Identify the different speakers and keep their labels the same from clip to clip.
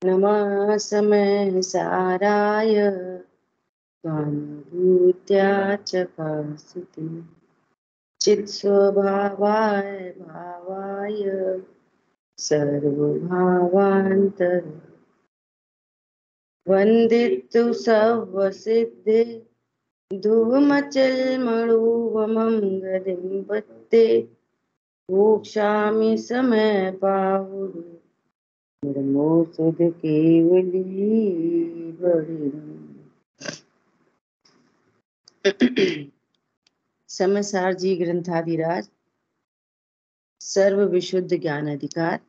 Speaker 1: नमः समय साराय स्वानुभूत्या च भासिते चित्स्वभावाय भावाय सर्वभावान्तर वन्दितु सर्वसिद्धे धुवमचलमणुवमं गतिं पत्ते मोक्षामि समय पावुरु निर्मो सुध केवली बड़ी। समसार जी ग्रंथाधिराज सर्व विशुद्ध ज्ञान अधिकार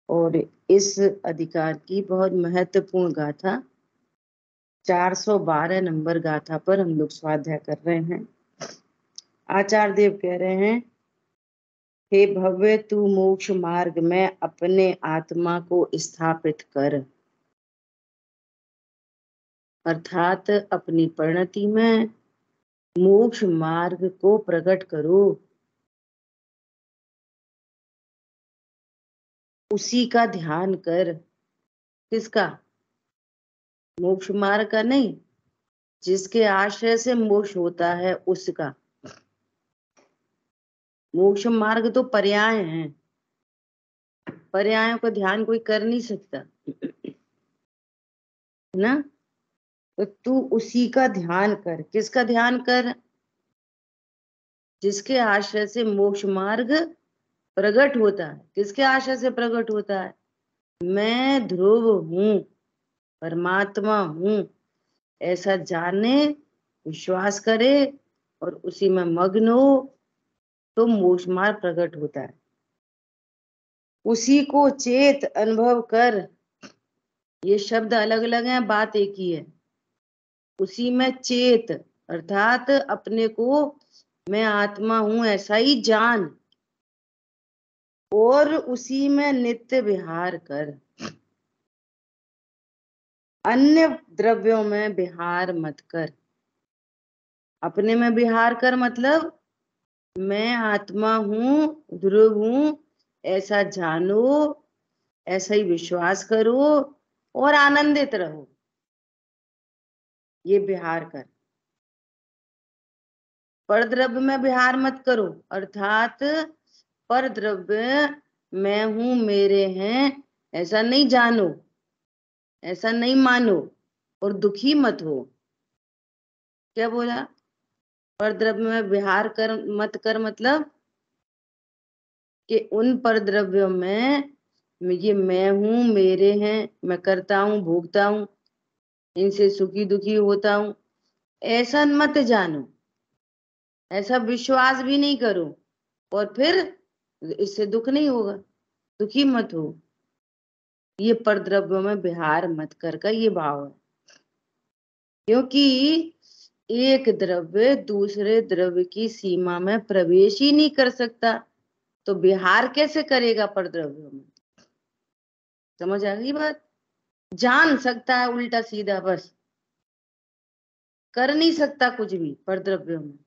Speaker 1: और इस अधिकार की बहुत महत्वपूर्ण गाथा 412 नंबर गाथा पर हम लोग स्वाध्याय कर रहे हैं। आचार्य देव कह रहे हैं, हे भव्य तू मोक्ष मार्ग में अपने आत्मा को स्थापित कर, अर्थात अपनी परिणति में मोक्ष मार्ग को प्रकट करो। उसी का ध्यान कर। किसका? मोक्ष मार्ग का नहीं, जिसके आश्रय से मोक्ष होता है उसका। मोक्ष मार्ग तो पर्याय हैं, पर्यायों का ध्यान कोई कर नहीं सकता ना। तो तू उसी का ध्यान कर। किसका ध्यान कर? जिसके आश्रय से मोक्ष मार्ग प्रकट होता है। किसके आश्रय से प्रकट होता है? मैं ध्रुव हूं, परमात्मा हूं, ऐसा जाने, विश्वास करे और उसी में मग्न हो तो मोक्ष मार्ग प्रकट होता है। उसी को चेत अनुभव कर। ये शब्द अलग अलग हैं, बात एक ही है। उसी में चेत अर्थात अपने को मैं आत्मा हूं ऐसा ही जान और उसी में नित्य विहार कर। अन्य द्रव्यों में विहार मत कर। अपने में विहार कर मतलब मैं आत्मा हूं, ध्रुव हूं ऐसा जानो, ऐसा ही विश्वास करो और आनंदित रहो। ये विहार कर। पर द्रव्य में विहार मत करो, अर्थात पर द्रव्य मैं हूं, मेरे हैं ऐसा नहीं जानो, ऐसा नहीं मानो और दुखी मत हो। क्या बोला? पर द्रव्य में विहार कर मत कर मतलब कि उन पर द्रव्यों में ये मैं हूं, मेरे हैं, मैं करता हूं, भोगता हूं, इनसे सुखी दुखी होता हूं, ऐसा मत जानो, ऐसा विश्वास भी नहीं करो और फिर इससे दुख नहीं होगा, दुखी मत हो। ये पर द्रव्यों में विहार मत कर का ये भाव है। क्योंकि एक द्रव्य दूसरे द्रव्य की सीमा में प्रवेश ही नहीं कर सकता, तो विहार कैसे करेगा पर द्रव्यों में? समझ आ गई बात? जान सकता है उल्टा सीधा, बस कर नहीं सकता कुछ भी पर द्रव्यों में।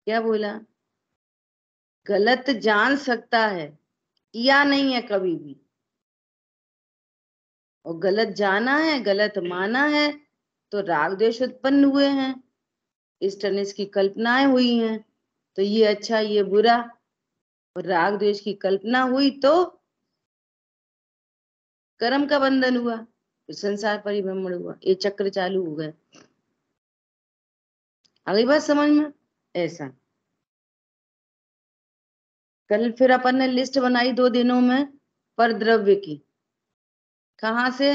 Speaker 1: क्या बोला? गलत जान सकता है, किया नहीं है कभी भी, और गलत जाना है, गलत माना है तो राग द्वेष उत्पन्न हुए हैं, इष्ट अनिष्ट की कल्पनाएं हुई हैं, तो ये अच्छा ये बुरा, और राग द्वेष की कल्पना हुई तो कर्म का बंधन हुआ, फिर संसार परिभ्रमण हुआ, ये चक्र चालू हो गया। अगली बात समझ में? ऐसा कल फिर अपन ने लिस्ट बनाई 2 दिनों में पर द्रव्य की। कहां से?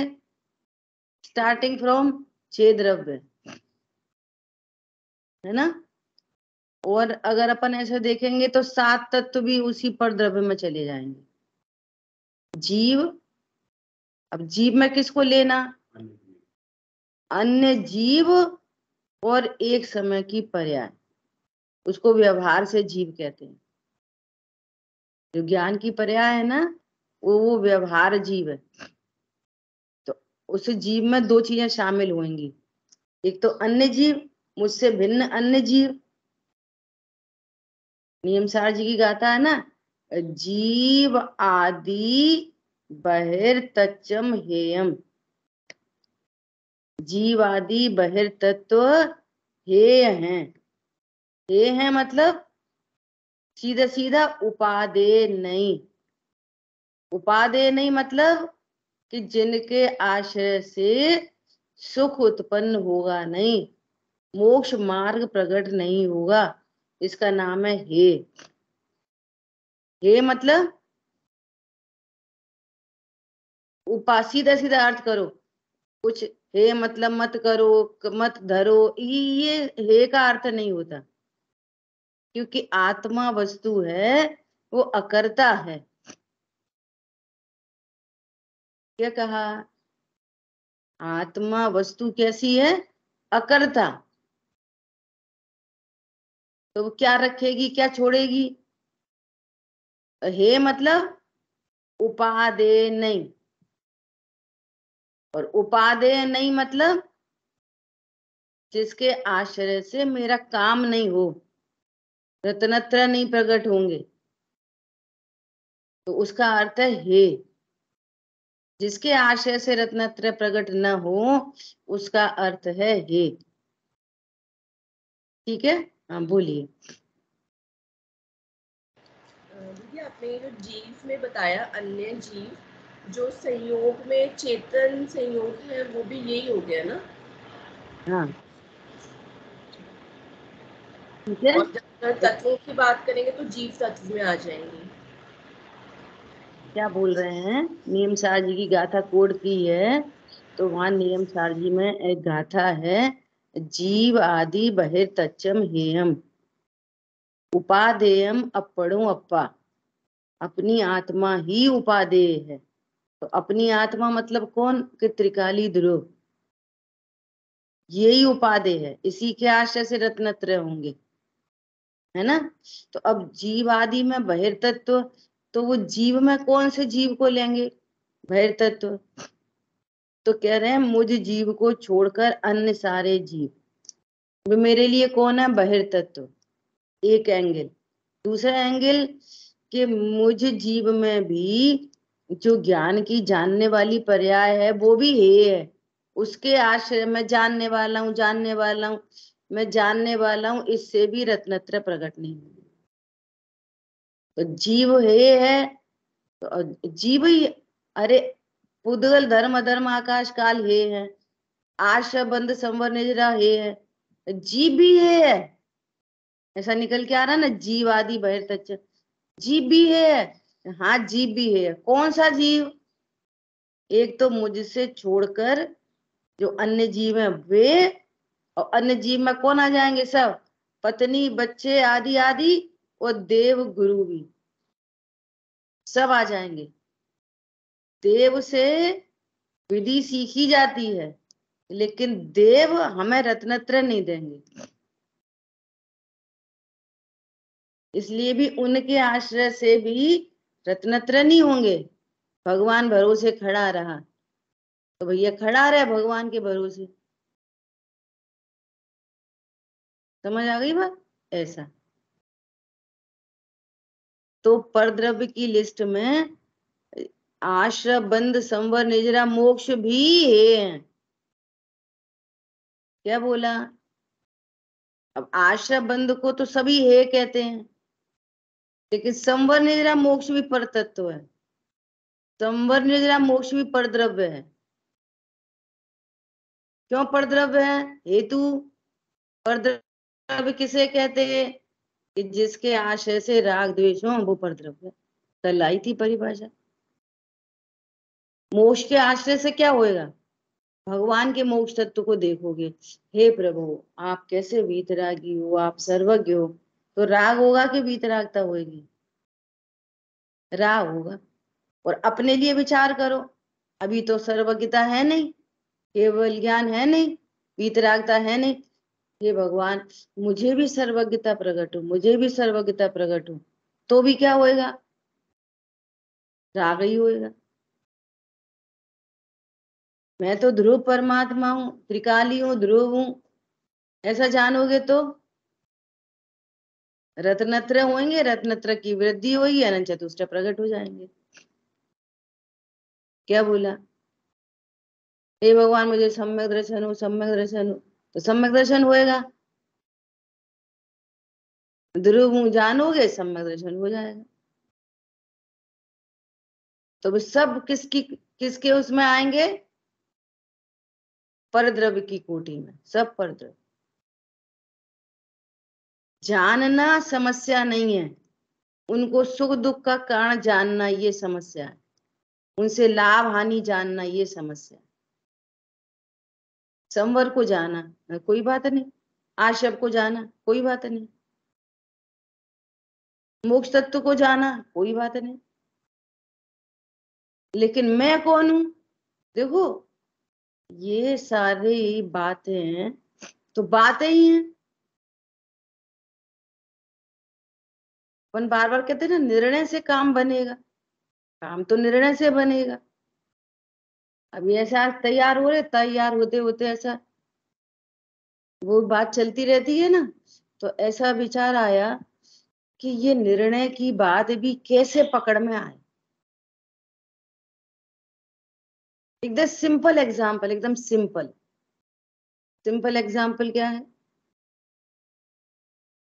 Speaker 1: स्टार्टिंग फ्रॉम 6 द्रव्य, है ना। और अगर अपन ऐसे देखेंगे तो 7 तत्व भी उसी पर द्रव्य में चले जाएंगे। जीव, अब जीव में किसको लेना? अन्य जीव और एक समय की पर्याय, उसको व्यवहार से जीव कहते हैं। जो ज्ञान की पर्याय है ना, वो व्यवहार जीव है। तो उस जीव में 2 चीजें शामिल होंगी, एक तो अन्य जीव, मुझसे भिन्न अन्य जीव। नियम सार जी की गाथा है ना, जीव आदि बहिर्तच्चम हेयम। जीवादि बहिर्तत्व हेय हैं। हेय है मतलब सीधा सीधा उपादेय नहीं। उपादेय नहीं मतलब कि जिनके आश्रय से सुख उत्पन्न होगा नहीं, मोक्ष मार्ग प्रकट नहीं होगा, इसका नाम है हे। हे मतलब सीधा सीधा अर्थ करो कुछ। हे मतलब मत करो, मत धरो, ये हे का अर्थ नहीं होता, क्योंकि आत्मा वस्तु है, वो अकर्ता है। क्या कहा? आत्मा वस्तु कैसी है? अकर्ता। तो वो क्या रखेगी, क्या छोड़ेगी? हे मतलब उपादेय नहीं, और उपादेय नहीं मतलब जिसके आश्रय से मेरा काम नहीं हो, रत्नत्र नहीं प्रकट होंगे, तो उसका अर्थ है हे। जिसके आश्रय से रत्नत्र प्रकट न हो, उसका अर्थ है हे। ठीक है, हाँ बोलिए।
Speaker 2: दीदी आपने ये जो जीव में बताया, अन्य जीव जो संयोग में चेतन संयोग है, वो भी यही हो गया ना?
Speaker 1: हाँ ठीक है।
Speaker 2: और जब तत्वों की बात करेंगे तो जीव तत्व में आ जाएंगे।
Speaker 1: क्या बोल रहे हैं? नियम सार जी की गाथा कोड की है, तो वहां नियम सार जी में एक गाथा है, जीव आदि बहिर्तच्चम हेयम उपादेयम अपड़ो अप्पा। अपनी आत्मा ही उपादेय है। तो अपनी आत्मा मतलब कौन? कि त्रिकाली ध्रुव, यही उपादेय है, इसी के आश्रय से रत्नत्रय होंगे, है ना। तो अब जीव आदि में बहिर्तत्व, तो वो जीव में कौन से जीव को लेंगे? बहिर्तत्व। तो कह रहे हैं मुझ जीव को छोड़कर अन्य सारे जीव वे मेरे लिए कौन है? बहिर्तत्व। एक एंगल। दूसरा एंगल कि मुझ जीव में भी जो ज्ञान की जानने वाली पर्याय है, वो भी है। उसके आश्रय में जानने वाला हूँ, जानने वाला हूँ, मैं जानने वाला हूँ, इससे भी रत्नत्र प्रकट नहीं हुई। तो जीव है, तो जीव ही। अरे पुद्गल धर्म अधर्म आकाश काल है, आश्रय बंध संवर निजरा है, जीव भी है। ऐसा निकल के आ रहा ना, जीव आदि बहिर्तच्च, जीव भी है। हाँ जीव भी है। कौन सा जीव? एक तो मुझसे छोड़कर जो अन्य जीव है वे, और अन्य जीव में कौन आ जाएंगे? सब पत्नी बच्चे आदि आदि, और देव गुरु भी सब आ जाएंगे। देव से विधि सीखी जाती है, लेकिन देव हमें रत्नत्र नहीं देंगे, इसलिए भी उनके आश्रय से भी रत्नत्र नहीं होंगे। भगवान भरोसे खड़ा रहा, तो भैया खड़ा रहे भगवान के भरोसे। समझ आ गई बात? ऐसा। तो परद्रव्य की लिस्ट में आश्रय बंध संवर निजरा मोक्ष भी है। क्या बोला? अब आश्रय बंध को तो सभी है कहते हैं, लेकिन संवर निजरा मोक्ष भी पर तत्व है। संवर निजरा मोक्ष भी परद्रव्य है। क्यों परद्रव्य है? हेतु। परद्रव्य किसे कहते हैं? कि जिसके आशय से राग द्वेष हो, वो परद्रव्य। कल आई थी परिभाषा। मोक्ष के आश्रय से क्या होएगा? भगवान के मोक्ष तत्व को देखोगे, हे प्रभु आप कैसे वीतरागी हो, आप सर्वज्ञ हो, तो राग होगा कि वीतरागता होगी? राग होगा। और अपने लिए विचार करो, अभी तो सर्वज्ञता है नहीं, केवल ज्ञान है नहीं, वीतरागता है नहीं। हे भगवान मुझे भी सर्वज्ञता प्रकट हो, मुझे भी सर्वज्ञता प्रकट हो, तो भी क्या होएगा? राग ही होएगा। मैं तो ध्रुव परमात्मा हूँ, त्रिकाली हूँ, ध्रुव हूँ, ऐसा जानोगे तो रत्नत्र होंगे, रत्नत्र की वृद्धि होगी, अनंत चतुष्ट प्रकट हो जाएंगे। क्या बोला? हे भगवान मुझे सम्यक दर्शन हो, सम्यक दर्शन हो। तो सम्यक दर्शन होएगा, ध्रुव जानोगे सम्यक दर्शन हो जाएगा। तो सब किसके उसमें आएंगे? परद्रव्य की कोटि में, सब परद्रव्य। जानना समस्या नहीं है, उनको सुख दुख का कारण जानना ये समस्या है, उनसे लाभ हानि जानना ये समस्या है। संवर को जाना कोई बात नहीं, आशव को जाना कोई बात नहीं, मोक्ष तत्व को जाना कोई बात नहीं, लेकिन मैं कौन हूं? देखो ये सारी बातें तो बातें ही हैं। अपन बार बार कहते हैं ना, निर्णय से काम बनेगा, काम तो निर्णय से बनेगा। अभी ऐसा तैयार हो रहे, तैयार होते होते ऐसा वो बात चलती रहती है ना, तो ऐसा विचार आया कि ये निर्णय की बात भी कैसे पकड़ में आए। एकदम सिंपल एग्जाम्पल, एकदम सिंपल सिंपल एग्जाम्पल क्या है?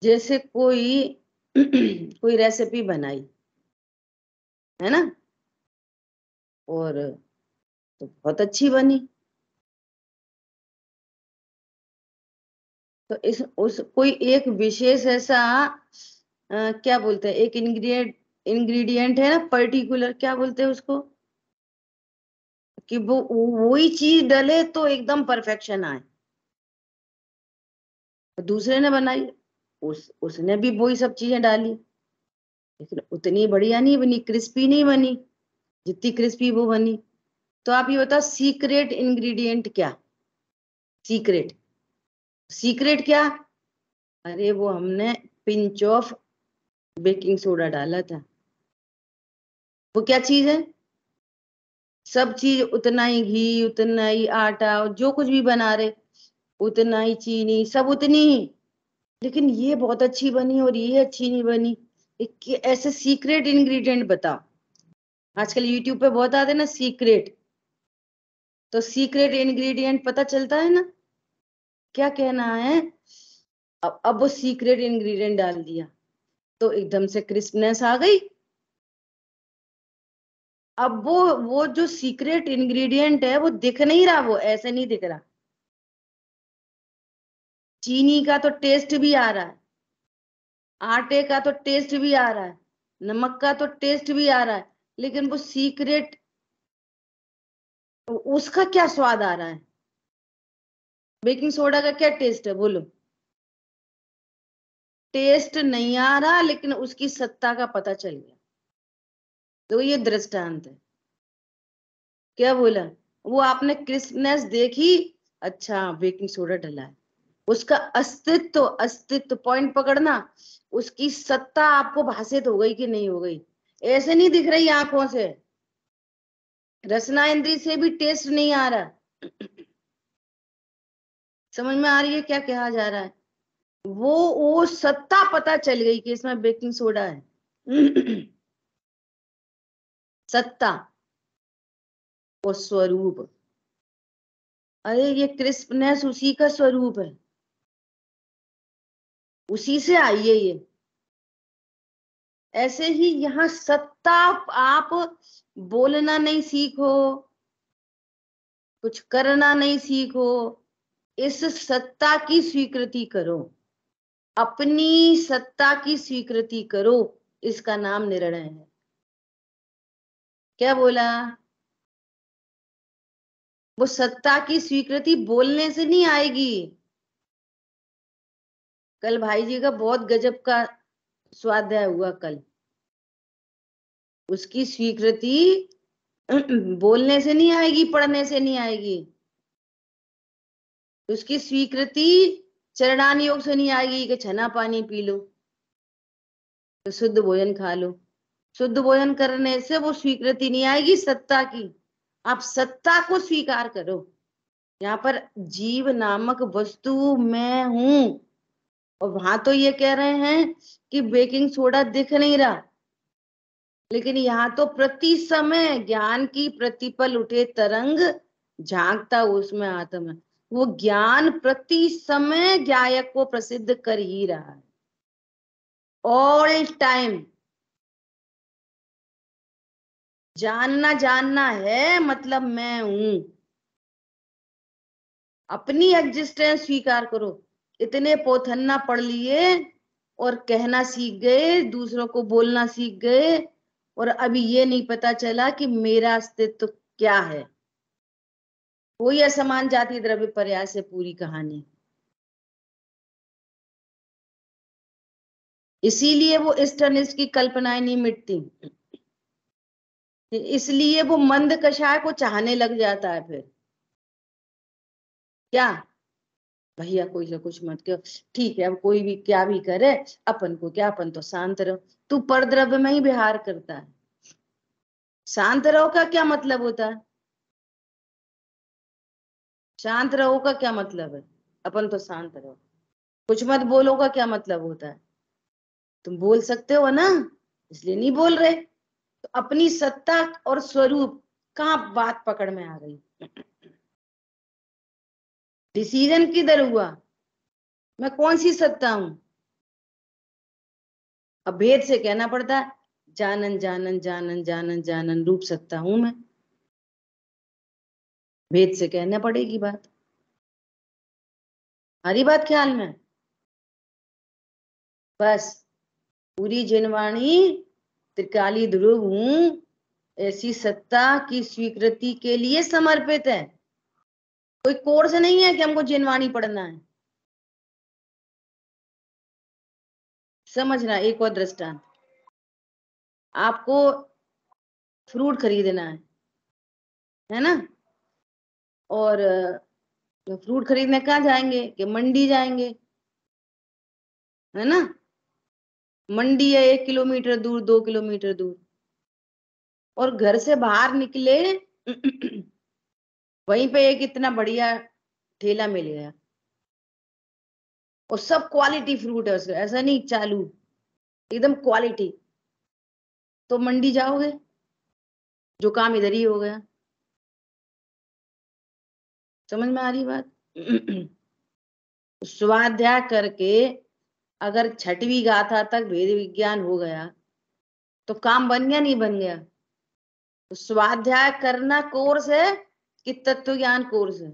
Speaker 1: जैसे कोई कोई रेसिपी बनाई है ना, और तो बहुत अच्छी बनी, तो इस उस कोई एक विशेष ऐसा क्या बोलते हैं, एक इंग्रेडिएंट है ना पर्टिकुलर, क्या बोलते हैं उसको, कि वो वही चीज डले तो एकदम परफेक्शन आए। तो दूसरे ने बनाई, उसने भी वही सब चीजें डाली, लेकिन उतनी बढ़िया नहीं बनी, क्रिस्पी नहीं बनी जितनी क्रिस्पी वो बनी। तो आप ये बताओ सीक्रेट इंग्रेडिएंट क्या? सीक्रेट सीक्रेट क्या? अरे वो हमने पिंच ऑफ बेकिंग सोडा डाला था। वो क्या चीज है? सब चीज उतना ही घी, उतना ही आटा, जो कुछ भी बना रहे उतना ही चीनी, सब उतनी ही, लेकिन ये बहुत अच्छी बनी और ये अच्छी नहीं बनी। एक ऐसे सीक्रेट इंग्रेडिएंट बताओ। आजकल यूट्यूब पे बहुत आते हैं ना सीक्रेट, तो सीक्रेट इंग्रेडिएंट पता चलता है ना, क्या कहना है? अब वो सीक्रेट इंग्रेडिएंट डाल दिया तो एकदम से क्रिस्पनेस आ गई। अब वो जो सीक्रेट इंग्रेडिएंट है वो दिख नहीं रहा, वो ऐसे नहीं दिख रहा। चीनी का तो टेस्ट भी आ रहा है, आटे का तो टेस्ट भी आ रहा है, नमक का तो टेस्ट भी आ रहा है, लेकिन वो सीक्रेट उसका क्या स्वाद आ रहा है? बेकिंग सोडा का क्या टेस्ट है बोलो? टेस्ट नहीं आ रहा, लेकिन उसकी सत्ता का पता चल गया। तो ये दृष्टांत है। क्या बोला? वो आपने क्रिस्पनेस देखी, अच्छा बेकिंग सोडा डला है, उसका अस्तित्व अस्तित्व पॉइंट पकड़ना, उसकी सत्ता आपको भासित हो गई कि नहीं हो गई? ऐसे नहीं दिख रही आंखों से, रसना इंद्री से भी टेस्ट नहीं आ रहा। समझ में आ रही है क्या कहा जा रहा है? वो सत्ता पता चल गई कि इसमें बेकिंग सोडा है। सत्ता और स्वरूप, अरे ये क्रिस्पनेस उसी का स्वरूप है, उसी से आई है ये। ऐसे ही यहाँ सत्ता, आप बोलना नहीं सीखो, कुछ करना नहीं सीखो, इस सत्ता की स्वीकृति करो, अपनी सत्ता की स्वीकृति करो, इसका नाम निर्णय है। क्या बोला? वो सत्ता की स्वीकृति बोलने से नहीं आएगी। कल भाई जी का बहुत गजब का स्वाध्याय हुआ कल, उसकी स्वीकृति बोलने से नहीं आएगी, पढ़ने से नहीं आएगी, उसकी स्वीकृति चरणान योग से नहीं आएगी कि छना पानी पी लो तो शुद्ध भोजन खा लो। शुद्ध भोजन करने से वो स्वीकृति नहीं आएगी सत्ता की। आप सत्ता को स्वीकार करो। यहाँ पर जीव नामक वस्तु मैं हूं, और वहां तो ये कह रहे हैं कि बेकिंग सोडा दिख नहीं रहा, लेकिन यहाँ तो प्रति समय ज्ञान की प्रतिपल उठे तरंग, झांकता उसमें आत्म है। वो ज्ञान प्रति समय ज्ञायक को प्रसिद्ध कर ही रहा है, ऑल टाइम। जानना जानना है मतलब मैं हूं, अपनी एग्जिस्टेंस स्वीकार करो। इतने पोथन्ना पढ़ लिए और कहना सीख गए, दूसरों को बोलना सीख गए, और अभी ये नहीं पता चला कि मेरा अस्तित्व क्या है। वही असमान जाति द्रव्य प्रयास से पूरी कहानी। इसीलिए वो इष्टनिष्ट की कल्पनाएं नहीं मिटती, इसलिए वो मंद कषाय को चाहने लग जाता है। फिर क्या भैया कोई से कुछ मत करो, ठीक है, अब कोई भी क्या भी करे, अपन को क्या, अपन तो शांत रहो। तू परद्रव्य में ही विहार करता है। शांत रहो का क्या मतलब होता है? शांत रहो का क्या मतलब है? अपन तो शांत रहो। कुछ मत बोलो का क्या मतलब होता है? तुम बोल सकते हो ना, इसलिए नहीं बोल रहे। तो अपनी सत्ता और स्वरूप, कहाँ बात पकड़ में आ गई? डिसीजन किधर हुआ? मैं कौन सी सत्ता हूं? अब भेद से कहना पड़ता है, जानन जानन जानन जानन जानन रूप सत्ता हूं मैं। भेद से कहना पड़ेगी बात। हरी बात ख्याल में? बस पूरी जिनवाणी त्रिकाली ध्रुव हूं, ऐसी सत्ता की स्वीकृति के लिए समर्पित है। कोई कोर्स नहीं है कि हमको जिनवाणी पढ़ना है। समझना, एक और दृष्टांत। आपको फ्रूट खरीदना है ना? और फ्रूट खरीदने कहाँ जाएंगे? कि मंडी जाएंगे, है ना? मंडी है 1 किलोमीटर दूर, 2 किलोमीटर दूर, और घर से बाहर निकले वहीं पे एक इतना बढ़िया ठेला मिल गया, और सब क्वालिटी फ्रूट है उसका, ऐसा नहीं चालू, एकदम क्वालिटी। तो मंडी जाओगे, जो काम इधर ही हो गया। समझ में आ रही बात? स्वाध्याय करके अगर छठवीं गाथा तक भेद विज्ञान हो गया तो काम बन गया, नहीं बन गया? तो स्वाध्याय करना कोर्स है कि तत्व ज्ञान कोर्स है?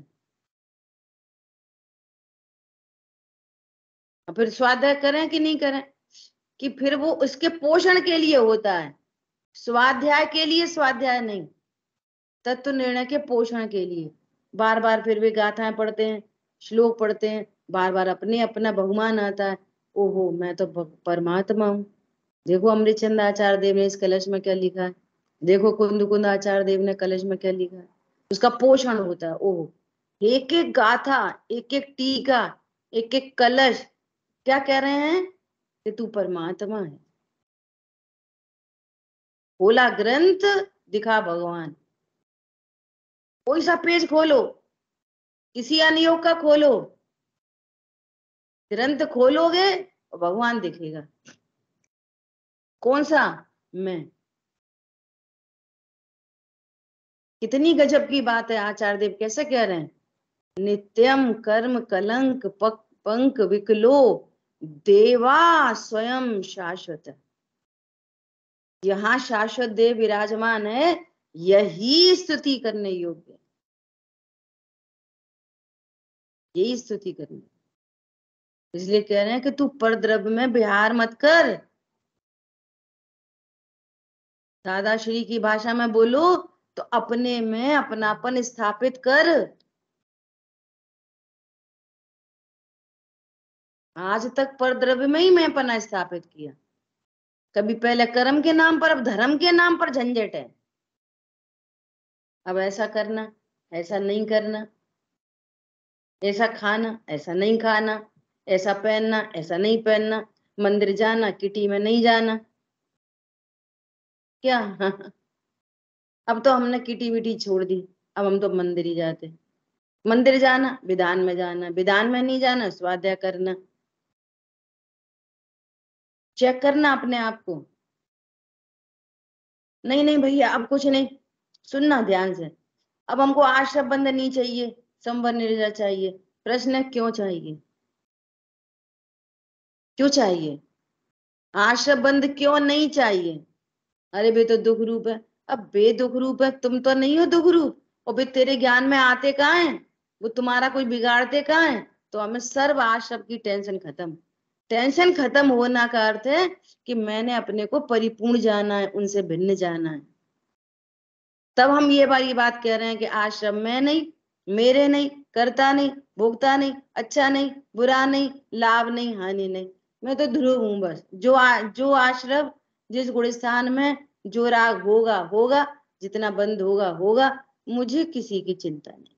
Speaker 1: और फिर स्वाध्याय करें कि नहीं करें, कि फिर वो उसके पोषण के लिए होता है, स्वाध्याय के लिए स्वाध्याय नहीं, तत्व निर्णय के पोषण के लिए। बार बार फिर भी गाथाएं पढ़ते हैं, श्लोक पढ़ते हैं, बार बार अपने अपना बहुमान आता है। ओहो, मैं तो परमात्मा हूँ। देखो अमृतचंद आचार्य देव ने इस कलश में क्या लिखा है, देखो कुंद कुंद आचार्य देव ने कलश में क्या लिखा है। उसका पोषण होता है। ओहो, एक एक गाथा, एक एक टीका, एक एक कलश क्या कह रहे हैं? कि तू परमात्मा है। खोला ग्रंथ, दिखा भगवान। कोई सा पेज खोलो, किसी अनियोग का खोलो, ग्रंथ खोलोगे और भगवान दिखेगा। कौन सा? मैं। कितनी गजब की बात है। आचार्य देव कैसे कह रहे हैं? नित्यम कर्म कलंक पंक विकलो देवा स्वयं शाश्वत। यहाँ शाश्वत देव विराजमान है, यही स्तुति करने योग्य है, यही स्तुति करनी। इसलिए कह रहे हैं कि तू परद्रव्य में विहार मत कर। दादा श्री की भाषा में बोलो तो अपने में अपनापन स्थापित कर। आज तक परद्रव्य में ही मैं अपना स्थापित किया, कभी पहले कर्म के नाम पर, अब धर्म के नाम पर झंझट है। अब ऐसा करना, ऐसा नहीं करना, ऐसा खाना, ऐसा नहीं खाना, ऐसा पहनना, ऐसा नहीं पहनना, मंदिर जाना, किटी में नहीं जाना। क्या? अब तो हमने किटी विटी छोड़ दी, अब हम तो मंदिर ही जाते। मंदिर जाना, विधान में जाना, विधान में नहीं जाना, स्वाध्याय करना। चेक करना अपने आप को। नहीं नहीं भैया, अब कुछ नहीं, सुनना ध्यान से। अब हमको आश्रम बंद नहीं चाहिए, संवर्ण चाहिए। प्रश्न है क्यों चाहिए? क्यों चाहिए? आश्रम बंद क्यों नहीं चाहिए? अरे बे तो दुख रूप है। अब बे दुख रूप है, तुम तो नहीं हो दुख रूप। और बे तेरे ज्ञान में आते कहाँ है? वो तुम्हारा कोई बिगाड़ते कहाँ है? तो हमें सर्व आश्रम की टेंशन खत्म। टेंशन खत्म होना का अर्थ है कि मैंने अपने को परिपूर्ण जाना है, उनसे भिन्न जाना है। तब हम ये वाली बात कह रहे हैं कि आश्रम में नहीं, मेरे नहीं, करता नहीं, भोगता नहीं, अच्छा नहीं, बुरा नहीं, लाभ नहीं, हानि नहीं, मैं तो ध्रुव हूं बस। जो आश्रम, जिस गुण स्थान में जो राग होगा होगा, जितना बंद होगा होगा, मुझे किसी की चिंता नहीं।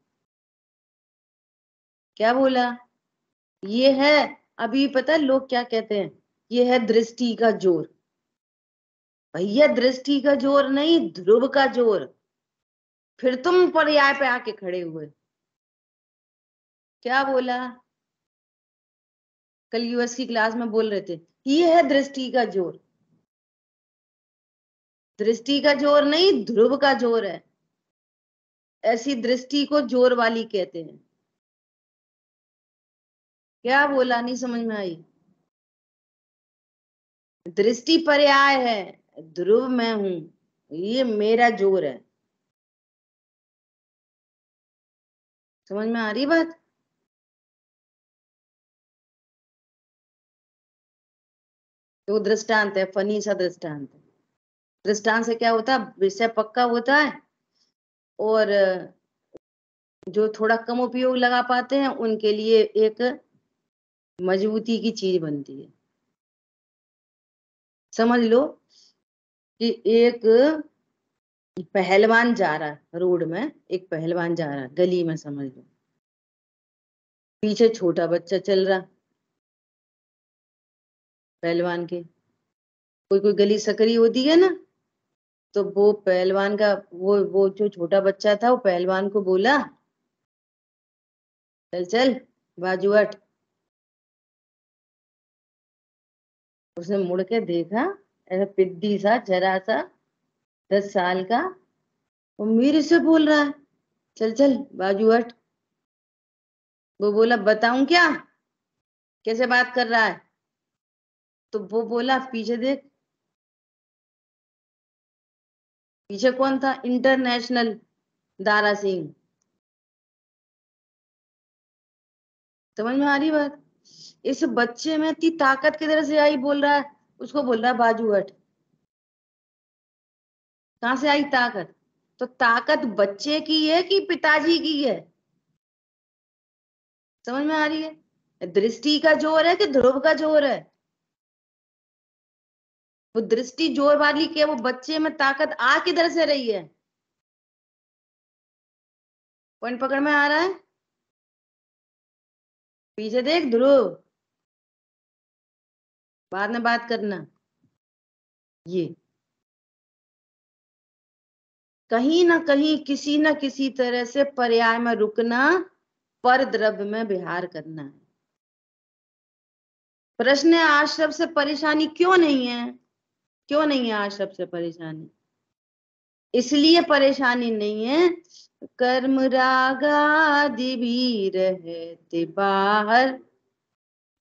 Speaker 1: क्या बोला? ये है, अभी पता है लोग क्या कहते हैं, ये है दृष्टि का जोर। भैया दृष्टि का जोर नहीं, ध्रुव का जोर। फिर तुम पर्याय पे आके खड़े हुए। क्या बोला? कल यूएस की क्लास में बोल रहे थे, ये है दृष्टि का जोर। दृष्टि का जोर नहीं, ध्रुव का जोर है। ऐसी दृष्टि को जोर वाली कहते हैं। क्या बोला? नहीं समझ में आई? दृष्टि पर्याय है, ध्रुव मैं हूं, ये मेरा जोर है। समझ में आ रही बात? तो दृष्टांत है, फनी सा दृष्टांत है। दृष्टांत से क्या होता है, विषय पक्का होता है, और जो थोड़ा कम उपयोग लगा पाते हैं उनके लिए एक मजबूती की चीज बनती है। समझ लो कि एक पहलवान जा रहा है रोड में, एक पहलवान जा रहा है गली में, समझ लो। पीछे छोटा बच्चा चल रहा, पहलवान के। कोई कोई गली सकरी होती है ना, तो वो पहलवान का, वो जो छोटा बच्चा था, वो पहलवान को बोला, चल चल बाजू हट। उसने मुड़ के देखा, ऐसा पिद्दी सा जरा सा, 10 साल का, वो मेरे से बोल रहा है चल चल बाजू हट। वो बोला बताऊं क्या, कैसे बात कर रहा है? तो वो बोला पीछे देख। पीछे कौन था? इंटरनेशनल दारा सिंह। समझ में आ रही बात? इस बच्चे में इतनी ताकत किधर से आई, बोल रहा है, उसको बोल रहा है बाजू हट। कहां से आई ताकत? तो ताकत बच्चे की है कि पिताजी की है? समझ में आ रही है? दृष्टि का जोर है कि ध्रुव का जोर है? वो दृष्टि जोर वाली के, वो बच्चे में ताकत आ किधर से रही है? पॉइंट पकड़ में आ रहा है? पीछे देख ध्रुव, बाद में बात करना। ये कहीं ना कहीं किसी न किसी तरह से पर्याय में रुकना, पर द्रव्य में विहार करना है। प्रश्न है आश्रम से परेशानी क्यों नहीं है? क्यों नहीं है आश्रम से परेशानी? इसलिए परेशानी नहीं है, कर्म रागादि भी रहते बाहर।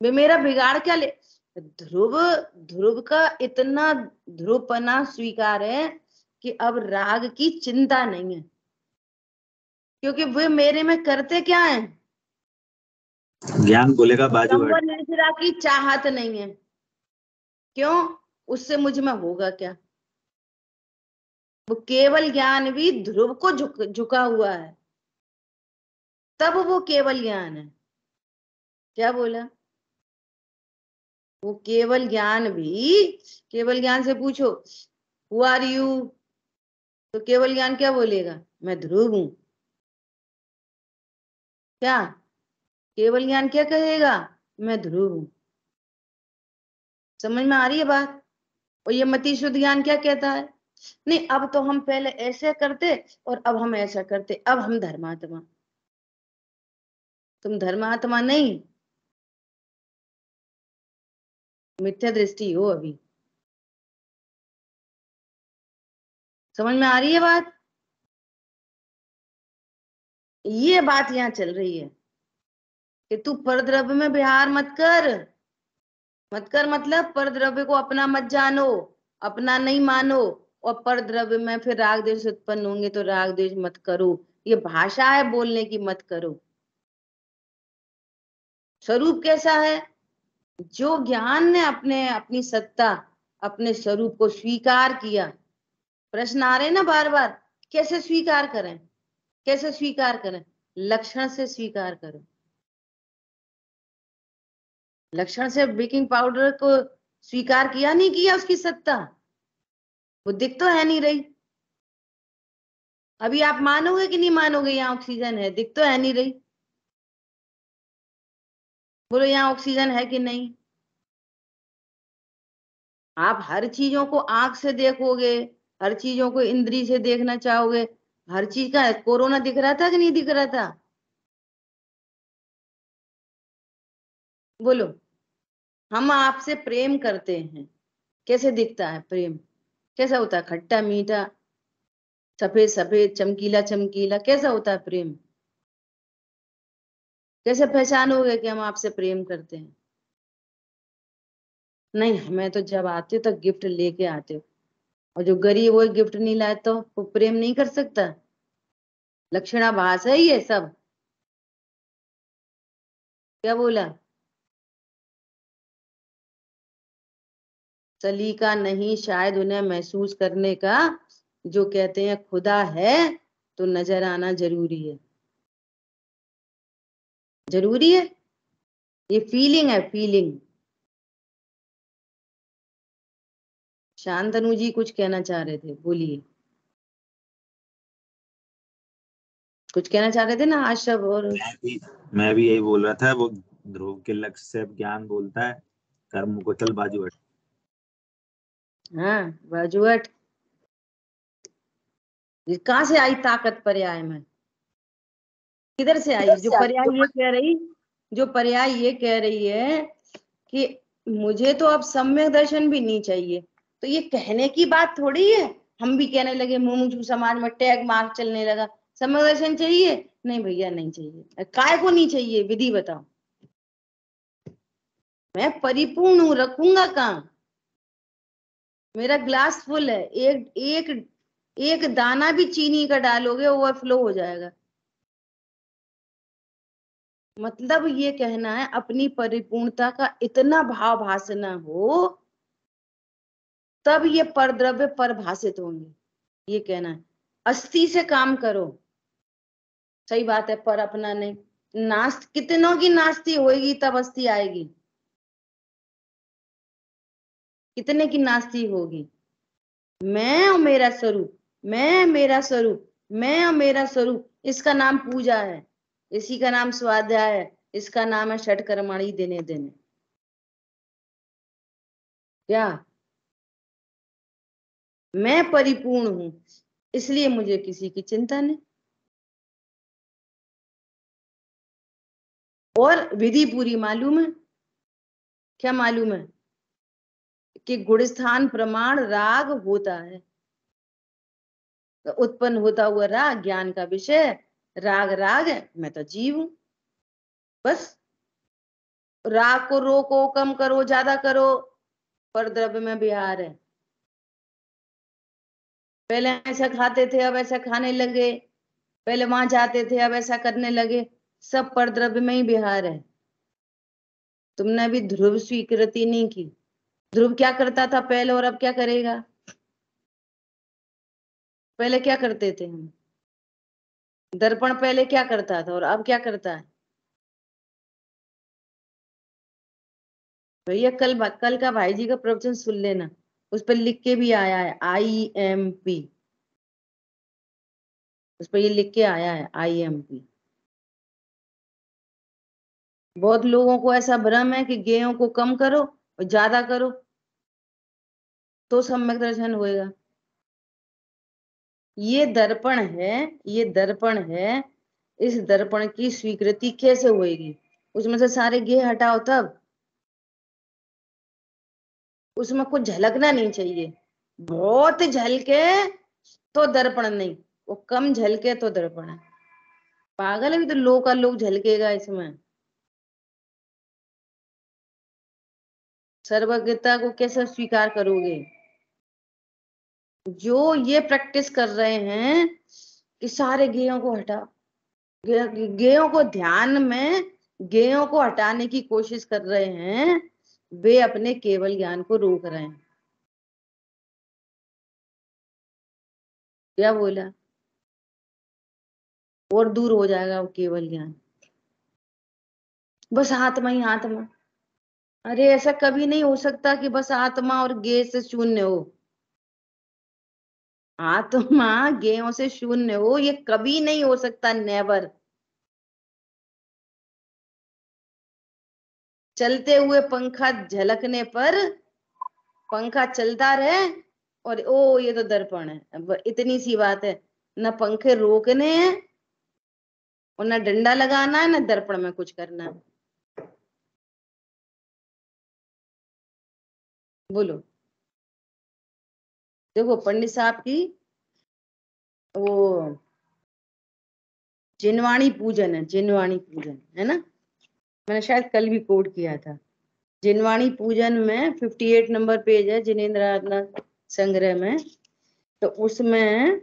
Speaker 1: वे मेरा बिगाड़ क्या ले? ध्रुव, ध्रुव का इतना ध्रुवपना स्वीकार है कि अब राग की चिंता नहीं है, क्योंकि वे मेरे में करते क्या है?
Speaker 3: ज्ञान बोलेगा बाजू हट।
Speaker 1: संवर निद्रा की चाहत नहीं है। क्यों? उससे मुझ में होगा क्या? वो केवल ज्ञान भी ध्रुव को झुका हुआ है, तब वो केवल ज्ञान है। क्या बोला? वो केवल ज्ञान भी, केवल ज्ञान से पूछो हु आर यू, तो केवल ज्ञान क्या बोलेगा? मैं ध्रुव हूं। क्या केवल ज्ञान क्या कहेगा? मैं ध्रुव हूं। समझ में आ रही है बात? और ये मति शुद्ध ज्ञान क्या कहता है? नहीं, अब तो हम पहले ऐसे करते और अब हम ऐसा करते, अब हम धर्मात्मा। तुम धर्मात्मा नहीं, मिथ्या दृष्टि हो अभी। समझ में आ रही है बात? ये बात यहाँ चल रही है कि तू परद्रव्य में विहार मत कर। मतलब परद्रव्य को अपना मत जानो, अपना नहीं मानो, और परद्रव्य में फिर राग द्वेष उत्पन्न होंगे तो राग द्वेष मत करो। ये भाषा है बोलने की, मत करो। स्वरूप कैसा है? जो ज्ञान ने अपनी सत्ता, अपने स्वरूप को स्वीकार किया। प्रश्न आ रहे ना बार बार, कैसे स्वीकार करें? कैसे स्वीकार करें? लक्षण से स्वीकार करो। लक्षण से बेकिंग पाउडर को स्वीकार किया नहीं किया उसकी सत्ता? वो दिख तो है नहीं रही। अभी आप मानोगे कि नहीं मानोगे यहाँ ऑक्सीजन है? दिख तो है नहीं रही। बोलो यहाँ ऑक्सीजन है कि नहीं? आप हर चीजों को आंख से देखोगे, हर चीजों को इंद्री से देखना चाहोगे। हर चीज का कोरोना दिख रहा था कि नहीं दिख रहा था? बोलो। हम आपसे प्रेम करते हैं, कैसे दिखता है प्रेम? कैसा होता है? खट्टा मीठा, सफेद सफेद, चमकीला चमकीला, कैसा होता है प्रेम? कैसे पहचानोगे कि हम आपसे प्रेम करते हैं? नहीं, हमें तो जब आते हो तो गिफ्ट लेके आते हो, और जो गरीब वो गिफ्ट नहीं लाए तो वो प्रेम नहीं कर सकता। लक्षणाभास है ये सब। क्या बोला? सलीका नहीं शायद उन्हें महसूस करने का। जो कहते हैं खुदा है तो नजर आना जरूरी है। जरूरी है, ये फीलिंग है, फीलिंग। शांतनु जी कुछ कहना चाह रहे थे, बोलिए। कुछ कहना चाह रहे थे ना आशव? और
Speaker 3: मैं भी यही बोल रहा था। वो ध्रुव के लक्ष्य से ज्ञान बोलता है, कर्म को चल बाजू हट।
Speaker 1: हाँ, बाजुअट। कहाँ से आई ताकत पर्याय में? किधर से आई? जो पर्याय ये कह रही, जो पर्याय ये कह रही है कि मुझे तो अब सम्यक दर्शन भी नहीं चाहिए, तो ये कहने की बात थोड़ी है। हम भी कहने लगे, मुमुक्षु समाज में टैग मार्क चलने लगा, सम्यक दर्शन चाहिए? नहीं भैया नहीं चाहिए। काय को नहीं चाहिए? विधि बताओ। मैं परिपूर्ण हूं, रखूंगा कहाँ? मेरा ग्लास फुल है, एक एक एक दाना भी चीनी का डालोगे ओवरफ्लो हो जाएगा। मतलब ये कहना है अपनी परिपूर्णता का इतना भाव भासना हो, तब ये परद्रव्य परिभाषित होंगे। ये कहना है अस्थि से काम करो। सही बात है, पर अपना नहीं। नास्त कितनों की नास्ती होगी तब अस्थि आएगी? कितने की नास्ती होगी? मैं और मेरा स्वरूप, मैं मेरा स्वरूप, मैं और मेरा स्वरूप, इसका नाम पूजा है, इसी का नाम स्वाध्याय है, इसका नाम है षटकर्माणि दिने दिने। क्या? मैं परिपूर्ण हूं, इसलिए मुझे किसी की चिंता नहीं। और विधि पूरी मालूम है। क्या मालूम है? कि गुणस्थान प्रमाण राग होता है, तो उत्पन्न होता हुआ राग ज्ञान का विषय। राग राग है, मैं तो जीव हूं। बस राग को रोको, कम करो, ज्यादा करो, पर द्रव्य में विहार है। पहले ऐसा खाते थे अब ऐसा खाने लगे, पहले वहां जाते थे अब ऐसा करने लगे, सब पर द्रव्य में ही विहार है। तुमने अभी ध्रुव स्वीकृति नहीं की। ध्रुव क्या करता था पहले और अब क्या करेगा? पहले क्या करते थे हम? दर्पण पहले क्या करता था और अब क्या करता है? भैया कल का भाई जी का प्रवचन सुन लेना, उस पर लिख के भी आया है IMP। उस पर ये लिख के आया है IMP। बहुत लोगों को ऐसा भ्रम है कि गेयों को कम करो और ज्यादा करो तो सम्यक दर्शन होएगा। ये दर्पण है, ये दर्पण है। इस दर्पण की स्वीकृति कैसे होएगी? उसमें से सारे गे हटाओ, तब उसमें कुछ झलकना नहीं चाहिए। बहुत झलके तो दर्पण नहीं, वो कम झलके तो दर्पण है। पागल है भी तो लो का लोग झलकेगा इसमें। सर्वज्ञता को कैसे स्वीकार करोगे? जो ये प्रैक्टिस कर रहे हैं कि सारे गेयों को हटा, गेयों को ध्यान में गेयों को हटाने की कोशिश कर रहे हैं, वे अपने केवल ज्ञान को रोक रहे हैं। क्या बोला? और दूर हो जाएगा वो केवल ज्ञान। बस आत्मा ही आत्मा। अरे ऐसा कभी नहीं हो सकता कि बस आत्मा और गे से शून्य हो। आत्मा गेयों से शून्य हो, ये कभी नहीं हो सकता, नेवर। चलते हुए पंखा झलकने पर पंखा चलता रहे और ओ ये तो दर्पण है, अब इतनी सी बात है। न पंखे रोकने हैं और न डंडा लगाना है, न दर्पण में कुछ करना है। बोलो। देखो पंडित साहब की वो जिनवाणी पूजन है, जिनवाणी पूजन है ना, मैंने शायद कल भी कोड किया था। जिनवाणी पूजन में 58 नंबर पेज है जिनेंद्र आराधना संग्रह में, तो उसमें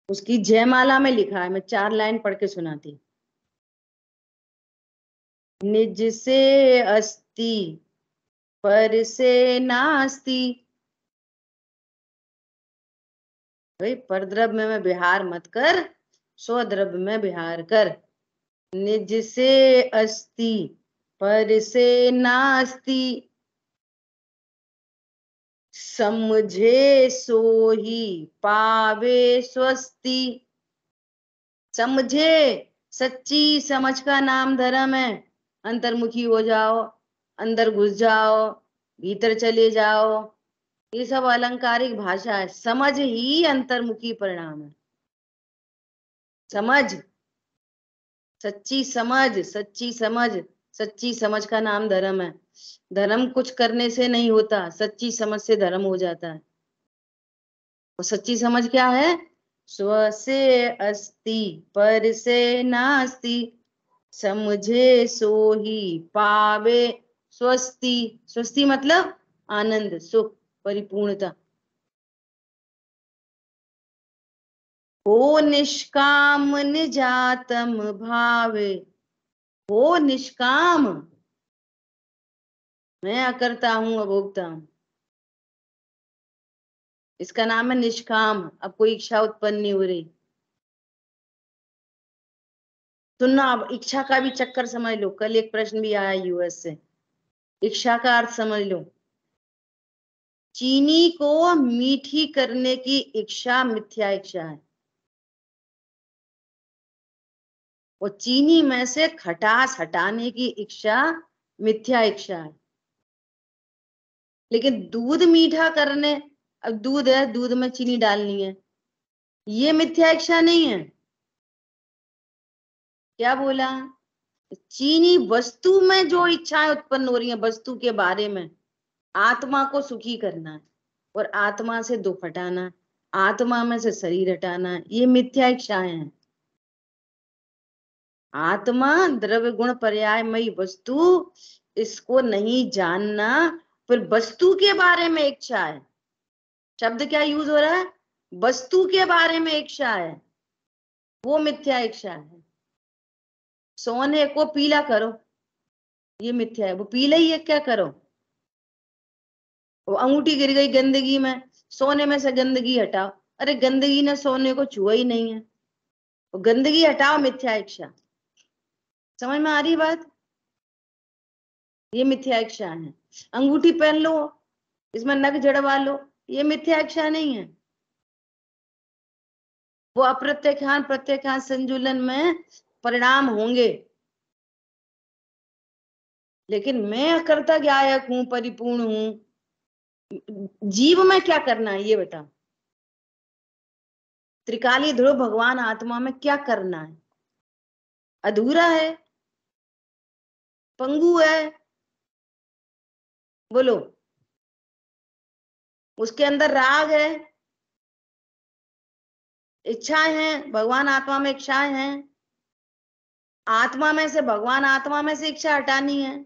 Speaker 1: उसकी जयमाला में लिखा है, मैं 4 लाइन पढ़ के सुनाती। निज से अस्ति पर से नास्ति। भाई परद्रव्य में विहार मत कर, स्वद्रव्य में विहार कर। निज से अस्ति पर से नास्ति, समझे सो ही पावे स्वस्ति। समझे, सच्ची समझ का नाम धर्म है। अंतर्मुखी हो जाओ, अंदर घुस जाओ, भीतर चले जाओ, ये सब अलंकारिक भाषा है। समझ ही अंतर्मुखी परिणाम है। समझ, सच्ची समझ, सच्ची समझ, सच्ची समझ का नाम धर्म है। धर्म कुछ करने से नहीं होता, सच्ची समझ से धर्म हो जाता है। और सच्ची समझ क्या है? स्व से अस्ति पर से नास्ति, समझे सो ही पावे स्वस्ति। स्वस्ति मतलब आनंद, सुख, परिपूर्णता। हो निष्काम निजातम भावे। हो निष्काम, मैं अकर्ता हूं, अभोक्ता हूं, इसका नाम है निष्काम। अब कोई इच्छा उत्पन्न नहीं हो रही। सुनना, अब इच्छा का भी चक्कर समझ लो। कल एक प्रश्न भी आया यूएस से, इच्छा का अर्थ समझ लो। चीनी को मीठी करने की इच्छा मिथ्या इच्छा है, और चीनी में से खटास हटाने की इच्छा मिथ्या इच्छा है। लेकिन दूध मीठा करने, अब दूध है, दूध में चीनी डालनी है, ये मिथ्या इच्छा नहीं है। क्या बोला? चीनी वस्तु में जो इच्छाएं उत्पन्न हो रही हैं, वस्तु के बारे में, आत्मा को सुखी करना है और आत्मा से दुख हटाना, आत्मा में से शरीर हटाना, ये मिथ्या इच्छाएं हैं। आत्मा द्रव्य गुण पर्यायमयी वस्तु, इसको नहीं जानना। फिर वस्तु के बारे में इच्छा है, शब्द क्या यूज हो रहा है? वस्तु के बारे में इच्छा है, वो मिथ्या इच्छा है। सोने को पीला करो, ये मिथ्या है, वो पीला ही है, क्या करो? वो अंगूठी गिर गई गंदगी में, सोने में से गंदगी हटाओ। अरे गंदगी ने सोने को छुआ ही नहीं है, वो गंदगी हटाओ, मिथ्या इच्छा। समझ में आ रही बात? ये मिथ्या इच्छा है। अंगूठी पहन लो, इसमें नख जड़वा लो, ये मिथ्या इच्छा नहीं है। वो अप्रत्यक्षान प्रत्यक्षान संजुलन में परिणाम होंगे, लेकिन मैं अकर्ता ज्ञायक हूं, परिपूर्ण हूं। जीव में क्या करना है ये बता। त्रिकाली ध्रुव भगवान आत्मा में क्या करना है? अधूरा है, पंगु है। बोलो, उसके अंदर राग है, इच्छाएं हैं, भगवान आत्मा में इच्छाएं हैं, आत्मा में से भगवान आत्मा में से इच्छा हटानी है,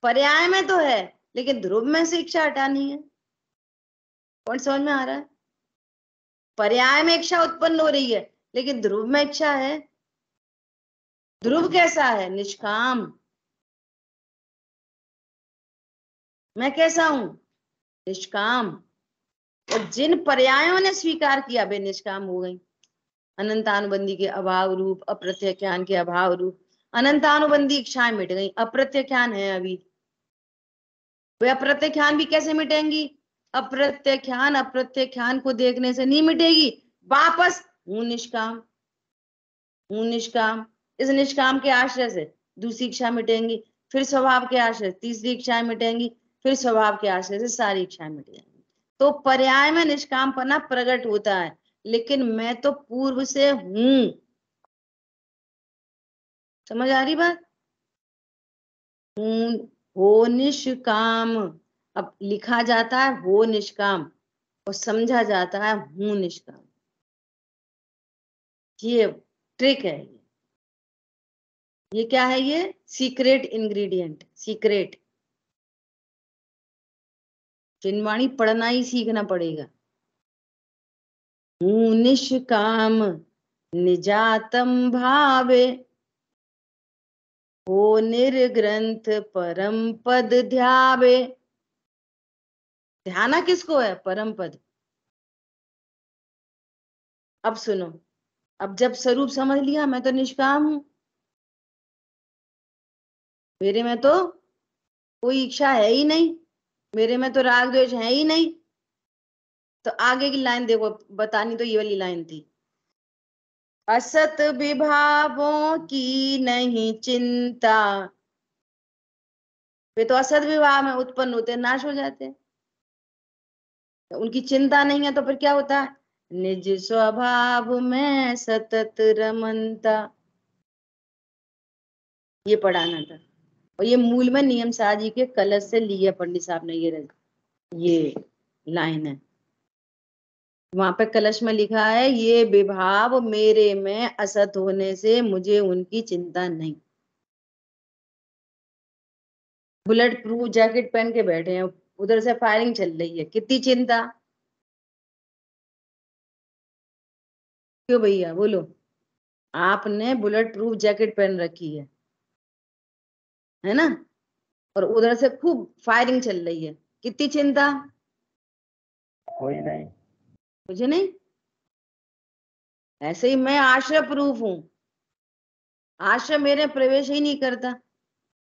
Speaker 1: पर्याय में तो है लेकिन ध्रुव में से इच्छा हटानी है। पॉइंट समझ में आ रहा है? पर्याय में इच्छा उत्पन्न हो रही है लेकिन ध्रुव में इच्छा है। ध्रुव कैसा है? निष्काम। मैं कैसा हूं? निष्काम। और जिन पर्यायों ने स्वीकार किया वे निष्काम हो गई। अनंतानुबंधी के अभाव रूप, अप्रत्यख्यान के अभाव रूप, अनंतानुबंधी इच्छाएं मिट गई, अप्रत्यख्यान है अभी। वे अप्रत्यख्यान भी कैसे मिटेंगी? अप्रत्यख्यान को देखने से नहीं मिटेगी। वापस हूं निष्काम, हूं निष्काम। इस निष्काम के आश्रय से दूसरी इच्छा मिटेंगी, फिर स्वभाव के आश्रय तीसरी इच्छाएं मिटेंगी, फिर स्वभाव के आश्रय से सारी इच्छाएं मिट जाएंगी। तो पर्याय में निष्कामपना प्रकट होता है, लेकिन मैं तो पूर्व से हूं। समझ आ रही बात? हूं, हो निष्काम। अब लिखा जाता है हो निष्काम और समझा जाता है हूं निष्काम। ये ट्रिक है। ये क्या है? ये सीक्रेट इंग्रेडिएंट, सीक्रेट। चिन्वाणी पढ़ना ही सीखना पड़ेगा। हूं निष्काम निजातम भावे, हो निर्ग्रंथ परम पद ध्यावे। ध्याना किसको है? परम पद। अब सुनो, अब जब स्वरूप समझ लिया मैं तो निष्काम हूं, मेरे में तो कोई इच्छा है ही नहीं, मेरे में तो राग द्वेष है ही नहीं, तो आगे की लाइन देखो, बतानी तो ये वाली लाइन थी। असत विभावों की नहीं चिंता, वे तो असत विभाव में उत्पन्न होते नाश हो जाते हैं, तो उनकी चिंता नहीं है, तो फिर क्या होता है? निज स्वभाव में सतत रमनता। ये पढ़ाना था, और ये मूल में नियम साजी के कलश से लिया पंडित साहब ने। ये लाइन है, वहां पे कलश में लिखा है ये विभाव मेरे में असत होने से मुझे उनकी चिंता नहीं। बुलेट प्रूफ जैकेट पहन के बैठे हैं, उधर से फायरिंग चल रही है, कितनी चिंता? क्यों भैया बोलो? आपने बुलेट प्रूफ जैकेट पहन रखी है ना, और उधर से खूब फायरिंग चल रही है, कितनी चिंता?
Speaker 3: कोई नहीं।
Speaker 1: मुझे नहीं। ऐसे ही मैं आश्रय प्रूफ हूं, आश्रय मेरे प्रवेश ही नहीं करता,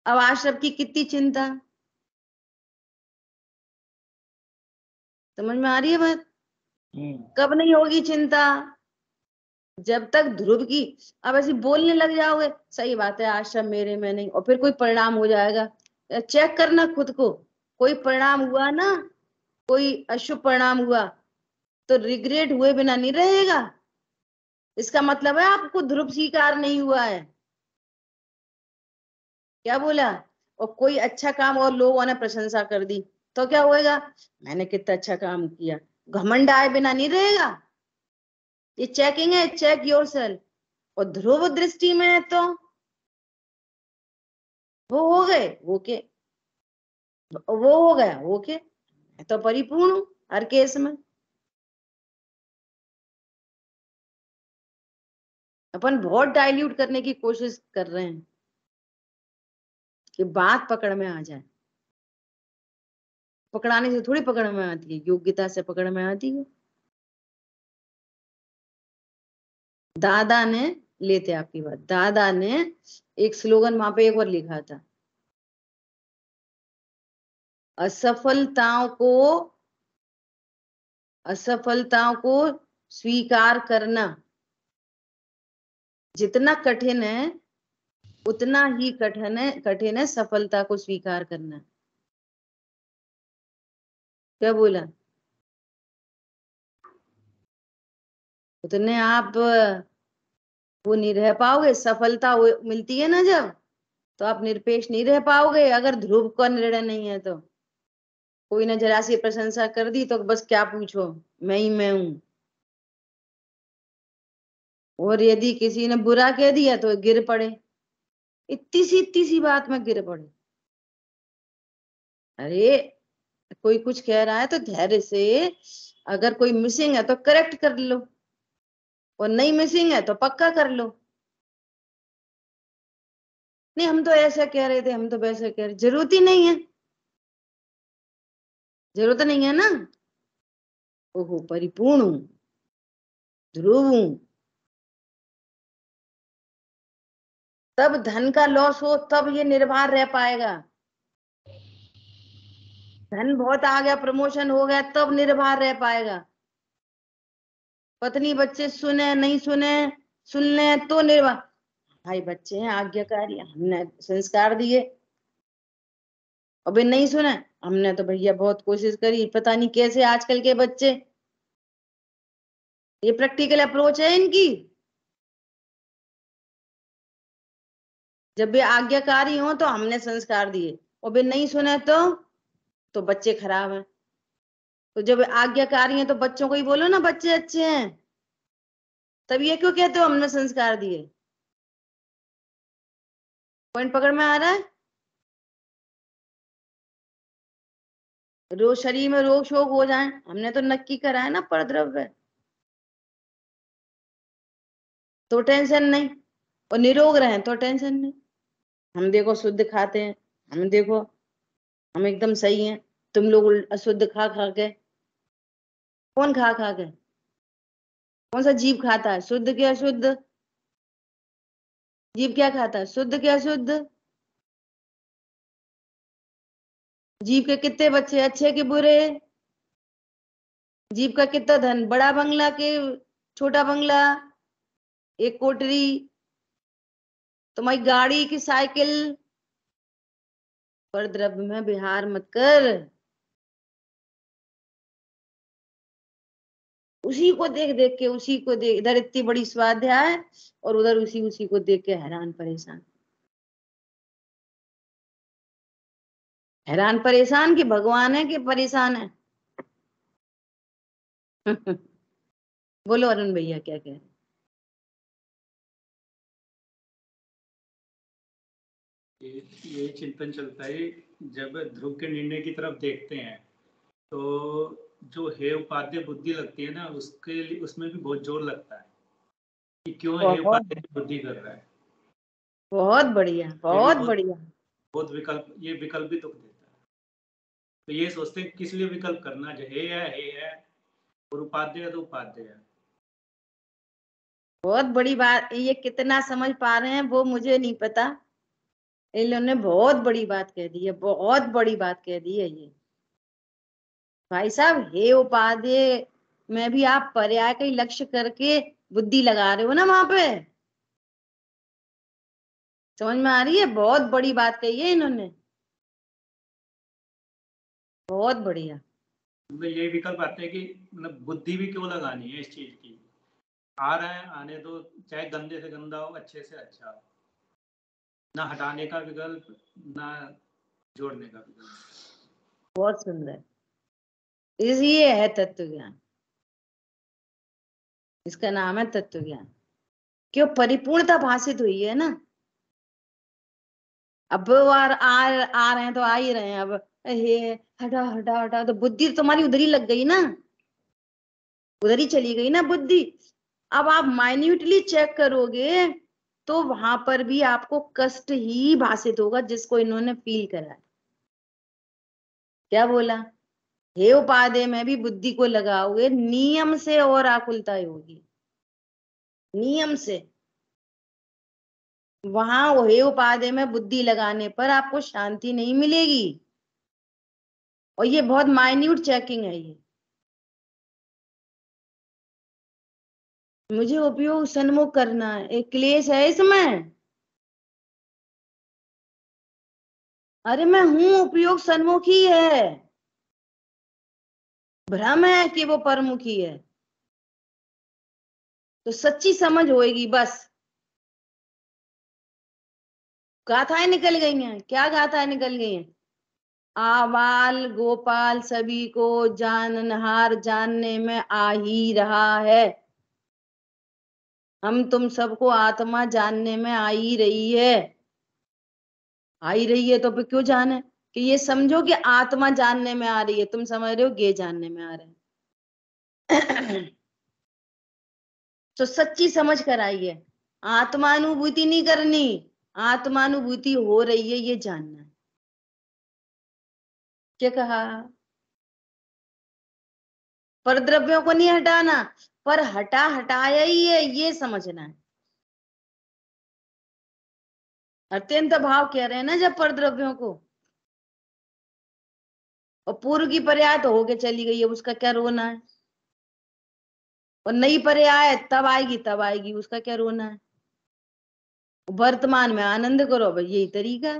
Speaker 1: अब आश्रय की कितनी चिंता? समझ में आ रही है बात? कब नहीं होगी चिंता? जब तक ध्रुव की, अब ऐसे बोलने लग जाओगे, सही बात है आश्रय मेरे में नहीं, और फिर कोई परिणाम हो जाएगा, चेक करना खुद को। कोई परिणाम हुआ ना, कोई अशुभ परिणाम हुआ, तो रिग्रेट हुए बिना नहीं रहेगा। इसका मतलब है आपको ध्रुव स्वीकार नहीं हुआ है। क्या बोला? और कोई अच्छा काम और लोगों ने प्रशंसा कर दी, तो क्या होएगा? मैंने कितना अच्छा काम किया, घमंड आए बिना नहीं रहेगा। ये चेकिंग है, चेक योरसेल्फ। और ध्रुव दृष्टि में तो वो हो गए ओके, वो हो गया ओके, मैं तो परिपूर्ण हूं हर केस में। अपन बहुत डाइल्यूट करने की कोशिश कर रहे हैं कि बात पकड़ में आ जाए। पकड़ाने से थोड़ी पकड़ में आती है, योग्यता से पकड़ में आती है। दादा ने, लेते आपकी बात, दादा ने एक स्लोगन वहां पे एक बार लिखा था, असफलताओं को, असफलताओं को स्वीकार करना जितना कठिन है उतना ही कठिन है सफलता को स्वीकार करना। क्या बोला? उतने आप वो नहीं रह पाओगे, सफलता मिलती है ना जब, तो आप निरपेक्ष नहीं रह पाओगे अगर ध्रुव का निर्णय नहीं है तो। कोई ने जरा सी प्रशंसा कर दी तो बस क्या पूछो, मैं ही मैं हूं। और यदि किसी ने बुरा कह दिया तो गिर पड़े, इतनी सी बात में गिर पड़े। अरे कोई कुछ कह रहा है तो धैर्य से, अगर कोई मिसिंग है तो करेक्ट कर लो, और नहीं मिसिंग है तो पक्का कर लो। नहीं हम तो ऐसा कह रहे थे, हम तो वैसे कह रहे, जरूरत ही नहीं है, जरूरत नहीं है ना। ओहो परिपूर्ण हूं, ध्रुव हूं, तब धन का लॉस हो तब ये निर्भर रह पाएगा। धन बहुत आ गया, प्रमोशन हो गया, तब निर्भर रह पाएगा। पत्नी बच्चे सुने नहीं सुने, सुन ले तो निर्भर। भाई बच्चे हैं आज्ञाकारी, हमने संस्कार दिए, अबे नहीं सुना, हमने तो भैया बहुत कोशिश करी, पता नहीं कैसे आजकल के बच्चे, ये प्रैक्टिकल अप्रोच है इनकी। जब वे आज्ञाकारी हो तो हमने संस्कार दिए, और वे नहीं सुने तो बच्चे खराब हैं। तो जब आज्ञाकारी हैं तो बच्चों को ही बोलो ना बच्चे अच्छे हैं, तब ये क्यों कहते हो हमने संस्कार दिए। पॉइंट पकड़ में आ रहा है। रोज शरीर में रोग शोक हो जाए, हमने तो नक्की करा है ना परद्रव्य, तो टेंशन नहीं, और निरोग रहे तो टेंशन नहीं। हम देखो शुद्ध खाते हैं, हम देखो हम एकदम सही हैं, तुम लोग अशुद्ध खा खा के। कौन खा खा के, कौन सा जीव खाता है, शुद्ध के अशुद्ध। जीव क्या खाता है, शुद्ध के अशुद्ध। जीव के कितने बच्चे, अच्छे के बुरे। जीव का कितना धन, बड़ा बंगला के छोटा बंगला, एक कोठरी, तुम्हारी गाड़ी की साइकिल, पर द्रव्य में विहार मत कर। उसी को देख देख के, उसी को देख, इधर इतनी बड़ी स्वाध्याय और उधर उसी उसी को देख के हैरान परेशान। हैरान परेशान कि भगवान है कि परेशान है। बोलो अरुण भैया क्या कह रहे हैं।
Speaker 4: यही चिंतन चलता है, जब ध्रुव के निर्णय की तरफ देखते हैं तो जो हे उपाध्याय बुद्धि लगती है ना, उसके लिए उसमें भी बहुत जोर लगता है कि क्यों हे उपाध्याय बुद्धि कर रहा है।
Speaker 1: बहुत बढ़िया, बहुत बढ़िया।
Speaker 4: बहुत विकल्प, ये विकल्प भी दुख देता है। तो ये सोचते हैं किस लिए विकल्प करना, जो हे है, और उपाध्याय तो उपाध्याय है।
Speaker 1: बहुत बड़ी बात, ये कितना समझ पा रहे हैं वो मुझे नहीं पता, इन्होंने बहुत बड़ी बात कह दी है, बहुत बड़ी बात कह दी है ये। भाई साहब हे उपाध्याय में भी आप पर्याय का ही लक्ष्य करके बुद्धि लगा रहे हो ना वहां पे। समझ में आ रही है, बहुत बड़ी बात कही है इन्होंने, बहुत बढ़िया।
Speaker 4: मतलब ये विकल्प आते हैं कि मतलब बुद्धि भी क्यों लगानी है इस चीज की, आ रहा है आने दो, चाहे गंदे से गंदा हो, अच्छे से अच्छा हो, ना हटाने का विकल्प ना जोड़ने का विकल्प।
Speaker 1: बहुत सुंदर, ये है तत्व ज्ञान, इसका नाम है तत्व ज्ञान। क्यों परिपूर्णता भाषित हुई है ना। अब वो आ रहे हैं तो आ ही रहे हैं, अब हे हटा हटा हटा, तो बुद्धि तुम्हारी उधर ही लग गई ना, उधर ही चली गई ना बुद्धि। अब आप माइन्यूटली चेक करोगे तो वहां पर भी आपको कष्ट ही भाषित होगा, जिसको इन्होंने फील करा है। क्या बोला, हे उपादेय में भी बुद्धि को लगाओगे नियम से और आकुलता होगी, नियम से। वहां हे उपादेय में बुद्धि लगाने पर आपको शांति नहीं मिलेगी, और ये बहुत माइन्यूट चेकिंग है ये। मुझे उपयोग सन्मुख करना है, एक क्लेश है इसमें। अरे मैं हूं उपयोग सन्मुखी है, भ्रम है कि वो परमुखी है, तो सच्ची समझ होएगी बस। गाथाएं निकल गई हैं, क्या गाथाएं निकल गई हैं। आबाल गोपाल सभी को जाननहार जानने में आ ही रहा है। हम तुम सबको आत्मा जानने में आ ही रही है। आ ही रही है तो फिर क्यों जाने? कि ये समझो कि आत्मा जानने में आ रही है, तुम समझ रहे हो गे जानने में आ रहे हैं। तो सच्ची समझ कर आई है। आत्मानुभूति नहीं करनी, आत्मानुभूति हो रही है ये जानना है। क्या कहा? पर द्रव्यों को नहीं हटाना, पर हटाया ही है ये समझना है। अत्यंत भाव कह रहे हैं ना जब पर द्रव्यों को, और पूर्व की पर्याय तो होके चली गई है, उसका क्या रोना है? और नई पर्याय तब आएगी, उसका क्या रोना है? वर्तमान में आनंद करो, भाई यही तरीका है।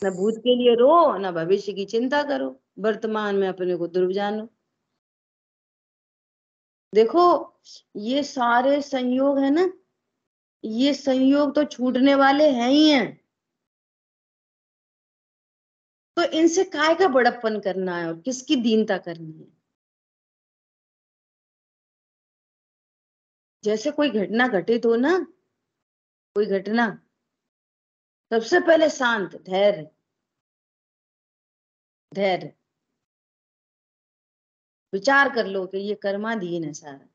Speaker 1: न भूत के लिए रो, न भविष्य की चिंता करो, वर्तमान में अपने को ध्रुव जानो। देखो ये सारे संयोग है ना, ये संयोग तो छूटने वाले हैं ही हैं। तो इनसे काय का बड़प्पन करना है और किसकी दीनता करनी है? जैसे कोई घटना घटित हो ना, कोई घटना, सबसे पहले शांत, धैर्य, धैर्य, विचार कर लो कि ये कर्माधीन है सारा,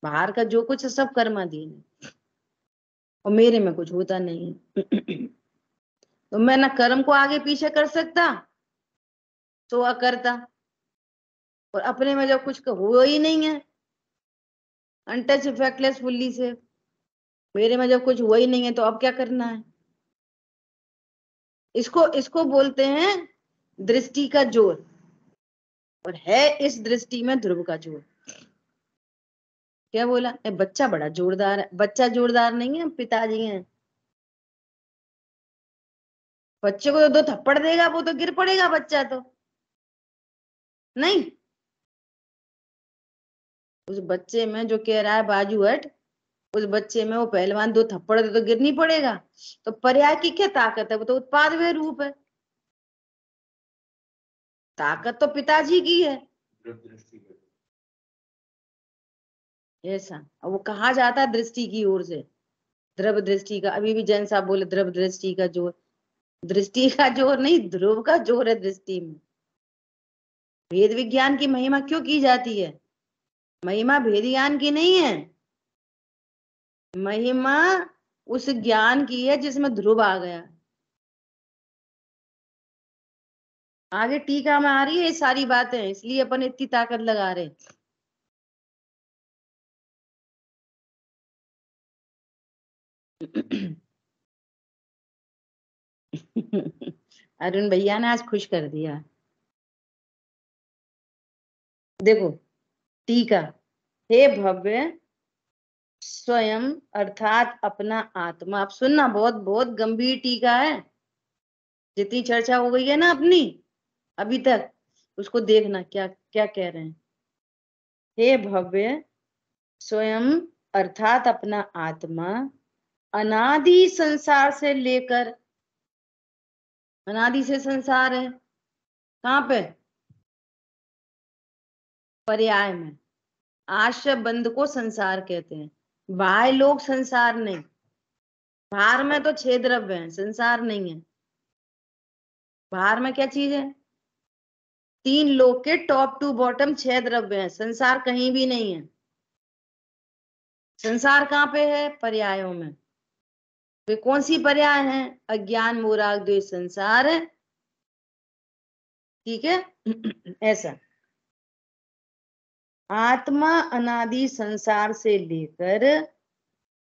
Speaker 1: बाहर का जो कुछ है सब कर्माधीन है और मेरे में कुछ होता नहीं है। तो मैं ना कर्म को आगे पीछे कर सकता, तो अकर्ता, और अपने में जब कुछ हुआ ही नहीं है, अनटच इफेक्टलेस फुल्ली से, मेरे में जब कुछ हुआ ही नहीं है तो अब क्या करना है? इसको इसको बोलते हैं दृष्टि का जोर, और है इस दृष्टि में ध्रुव का जोर। क्या बोला? बच्चा बड़ा जोरदार है। बच्चा जोरदार नहीं है, पिताजी हैं। बच्चे को तो दो थप्पड़ देगा वो तो गिर पड़ेगा बच्चा तो नहीं। उस बच्चे में जो कह रहा है बाजू हट, उस बच्चे में वो पहलवान दो थप्पड़ दे तो गिर नहीं पड़ेगा। तो पर्याय की क्या ताकत है? वो तो उत्पाद वे रूप है। ताकत तो पिताजी की है ऐसा। और वो कहा जाता है दृष्टि की ओर से, ध्रुव दृष्टि का। अभी भी जैन साहब बोले ध्रुव दृष्टि का जोर, दृष्टि का जोर नहीं, ध्रुव का जोर है दृष्टि में। भेद विज्ञान की महिमा क्यों की जाती है? महिमा भेद ज्ञान की नहीं है, महिमा उस ज्ञान की है जिसमें ध्रुव आ गया। आगे टीका में आ रही है ये सारी बातें, इसलिए अपन इतनी ताकत लगा रहे। अरुण भैया ने आज खुश कर दिया। देखो टीका, हे भव्य स्वयं अर्थात अपना आत्मा। आप सुनना, बहुत बहुत गंभीर टीका है। जितनी चर्चा हो गई है ना अपनी अभी तक, उसको देखना क्या क्या कह रहे हैं। हे भव्य स्वयं अर्थात अपना आत्मा अनादि संसार से लेकर, अनादि से संसार है कहाँ पे? पर्याय में। आश्रय बंध को संसार कहते हैं, बाह्य लोग संसार नहीं। बाहर में तो 6 द्रव्य है, संसार नहीं है। बाहर में क्या चीज है? 3 लोग के टॉप टू बॉटम 6 द्रव्य है, संसार कहीं भी नहीं है। संसार कहाँ पे है? पर्यायों में। वे कौन सी पर्याय है? अज्ञान मोह राग द्वेष संसार है, ठीक है। ऐसा आत्मा अनादि संसार से लेकर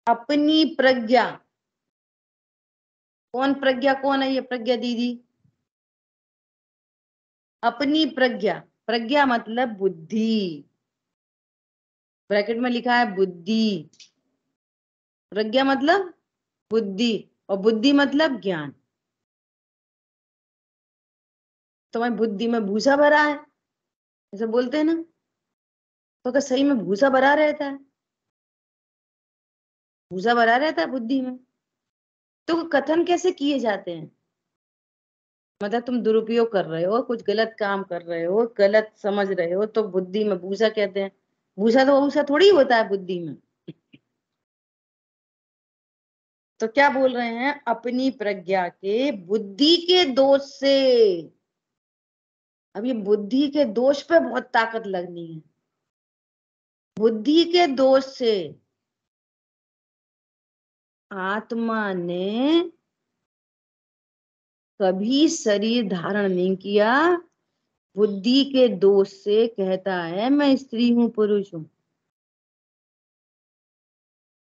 Speaker 1: अपनी प्रज्ञा, कौन प्रज्ञा, कौन है ये प्रज्ञा दीदी? अपनी प्रज्ञा, प्रज्ञा मतलब बुद्धि, ब्रैकेट में लिखा है बुद्धि। प्रज्ञा मतलब बुद्धि, और बुद्धि मतलब ज्ञान। तुम्हारी बुद्धि में भूसा भरा है, ऐसे बोलते हैं ना, तो क्या सही में भूसा भरा रहता है? भूसा भरा रहता है बुद्धि में? तो कथन कैसे किए जाते हैं? मतलब तुम दुरुपयोग कर रहे हो, कुछ गलत काम कर रहे हो, गलत समझ रहे हो, तो बुद्धि में भूसा कहते हैं। भूसा तो भूसा थोड़ी होता है बुद्धि में। तो क्या बोल रहे हैं? अपनी प्रज्ञा के बुद्धि के दोष से। अब ये बुद्धि के दोष पे बहुत ताकत लगनी है। बुद्धि के दोष से आत्मा ने कभी शरीर धारण नहीं किया। बुद्धि के दोष से कहता है मैं स्त्री हूं, पुरुष हूं।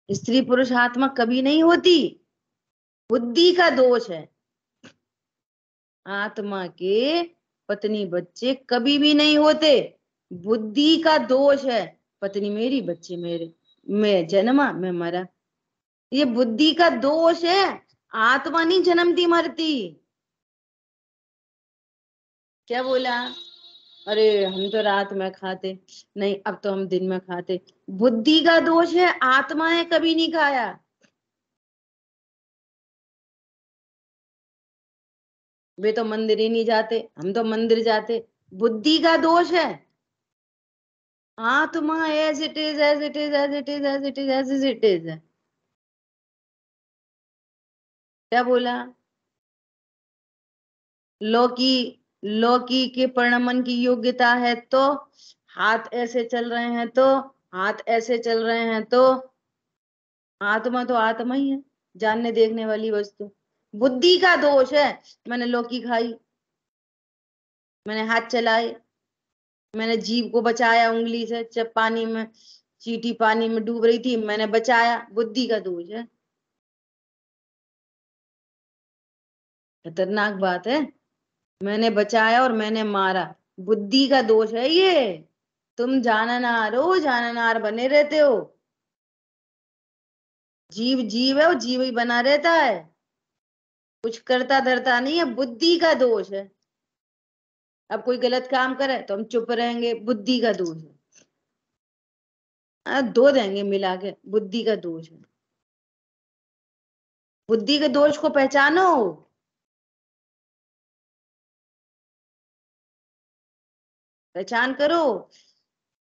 Speaker 1: स्त्री पुरुष आत्मा कभी नहीं होती, बुद्धि का दोष है। आत्मा के पत्नी बच्चे कभी भी नहीं होते, बुद्धि का दोष है। पत्नी मेरी, बच्चे मेरे, मैं जन्मा मैं मरा, ये बुद्धि का दोष है। आत्मा नहीं जन्मती मरती। क्या बोला? अरे हम तो रात में खाते नहीं, अब तो हम दिन में खाते। बुद्धि का दोष है, आत्मा ने कभी नहीं खाया। वे तो मंदिर ही नहीं जाते, हम तो मंदिर जाते। बुद्धि का दोष है। आत्मा as it is, as it is, as it is, as it is, as it is. क्या बोला? लौकी, लौकी के परिणमन की योग्यता है तो हाथ ऐसे चल रहे हैं, तो हाथ ऐसे चल रहे हैं, तो आत्मा तो आत्मा ही है, जानने देखने वाली वस्तु। बुद्धि का दोष है। मैंने लौकी खाई, मैंने हाथ चलाए, मैंने जीभ को बचाया उंगली से, जब पानी में चींटी पानी में डूब रही थी, मैंने बचाया। बुद्धि का दोष है। खतरनाक बात है। मैंने बचाया और मैंने मारा, बुद्धि का दोष है ये। तुम जाननार हो, जाननार बने रहते हो। जीव जीव है, वो जीव ही बना रहता है, कुछ करता धरता नहीं है, बुद्धि का दोष है। अब कोई गलत काम करे तो हम चुप रहेंगे, बुद्धि का दोष है। धो देंगे मिला के, बुद्धि का दोष है। बुद्धि के दोष को पहचानो। पहचान करो।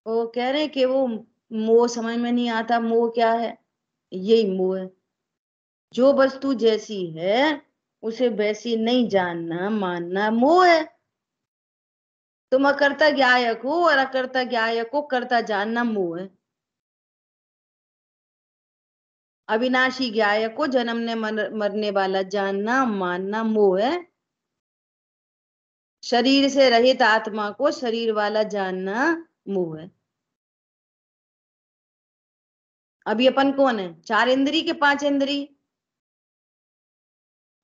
Speaker 1: वो कह रहे हैं कि वो मोह समझ में नहीं आता। मोह क्या है? यही मोह है, जो वस्तु जैसी है उसे वैसी नहीं जानना मानना, मोह है। तुम अकर्ता ज्ञायक हो, और अकर्ता ज्ञायक को कर्ता जानना मोह है। अविनाशी ज्ञायक को जन्मने मरने वाला जानना मानना मोह है। शरीर से रहित आत्मा को शरीर वाला जानना मोह है। अभी अपन कौन है? चार इंद्री के पांच इंद्री,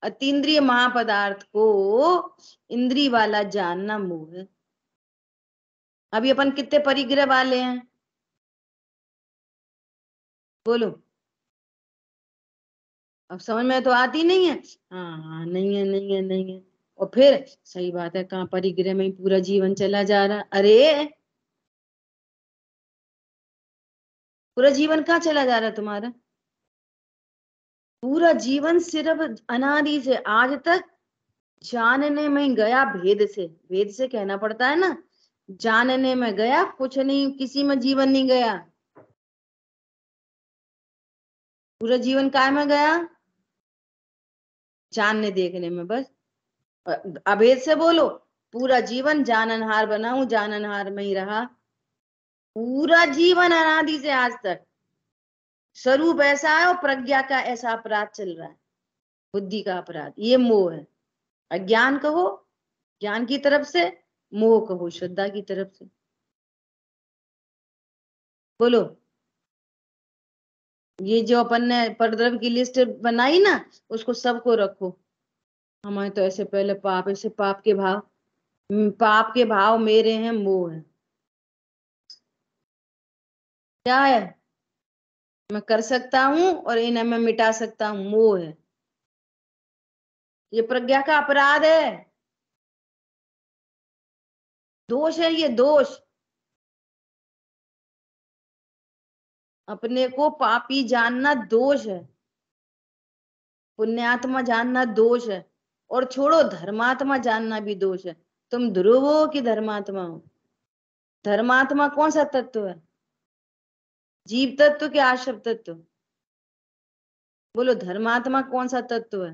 Speaker 1: अतीन्द्रिय महापदार्थ को इंद्री वाला जानना मोह है। अभी अपन कितने परिग्रह वाले हैं? बोलो। अब समझ में तो आती नहीं है। हाँ हाँ, नहीं है, नहीं है, नहीं है। और फिर सही बात है, कहाँ परिग्रह में ही पूरा जीवन चला जा रहा। अरे पूरा जीवन कहाँ चला जा रहा है तुम्हारा? पूरा जीवन सिर्फ अनादि से आज तक जानने में ही गया, भेद से। भेद से कहना पड़ता है ना, जानने में गया, कुछ नहीं, किसी में जीवन नहीं गया। पूरा जीवन काय में गया? जानने देखने में बस। अभेद से बोलो, पूरा जीवन जाननहार बना हूं, जाननहार में ही रहा पूरा जीवन अनादि से आज तक। स्वरूप ऐसा है और प्रज्ञा का ऐसा अपराध चल रहा है, बुद्धि का अपराध। ये मोह है। अज्ञान कहो ज्ञान की तरफ से, मोह कहो श्रद्धा की तरफ से। बोलो। ये जो अपन ने परद्रव्य की लिस्ट बनाई ना, उसको सबको रखो। हमारे तो ऐसे पहले पाप, ऐसे पाप के भाव, पाप के भाव मेरे हैं, मोह है। क्या है? मैं कर सकता हूं और इन्हें मैं मिटा सकता हूं, मोह है। ये प्रज्ञा का अपराध है, दोष है, ये दोष। अपने को पापी जानना दोष है। पुण्यात्मा जानना दोष है, और छोड़ो धर्मात्मा जानना भी दोष है। तुम ध्रुव हो कि धर्मात्मा हो? धर्मात्मा कौन सा तत्व है? जीव तत्व के आश्रव तत्व? बोलो धर्मात्मा कौन सा तत्व है?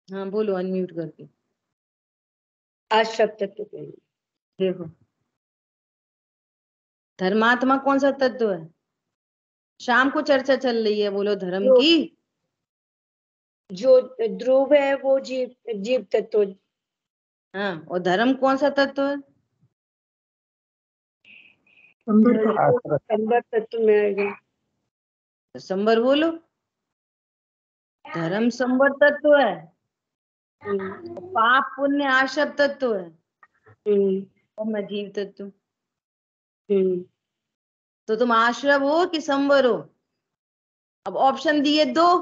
Speaker 1: हाँ बोलो अनम्यूट करके।
Speaker 5: आश्रव तत्व के।
Speaker 1: देखो धर्मात्मा कौन सा तत्व है? शाम को चर्चा चल रही है, बोलो धर्म की।
Speaker 5: जो ध्रुव है वो जीव तत्व।
Speaker 1: हाँ, और धर्म कौन सा तत्व है?
Speaker 5: संबर तत्व में आएगा।
Speaker 1: संबर बोलो। धर्म संबर तत्व है, पाप पुण्य आश्रव तत्व है, और मैं जीव तत्व। तो तुम आश्रव हो कि संबर हो? अब ऑप्शन दिए दो,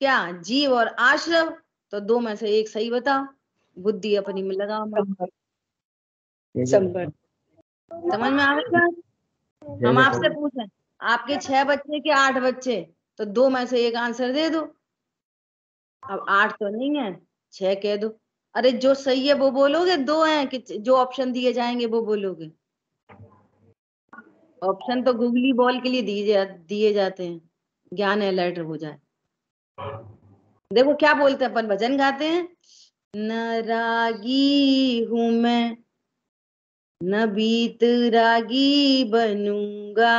Speaker 1: क्या जीव और आश्रव? तो दो में से एक सही बताओ, बुद्धि अपनी में लगाओ।
Speaker 5: संबर।
Speaker 1: समझ में आ गया? हम आपसे पूछें आपके 6 बच्चे के 8 बच्चे, तो दो में से एक आंसर दे दो। अब 8 तो नहीं है, 6 कह दो। अरे जो सही है वो बोलोगे, दो हैं कि जो ऑप्शन दिए जाएंगे वो बोलोगे? ऑप्शन तो गूगली बॉल के लिए दिए जाते हैं, ज्ञान अलर्ट हो जाए। देखो क्या बोलते हैं, अपन भजन गाते हैं, न रागी हूं मैं, न बीत रागी बनूंगा,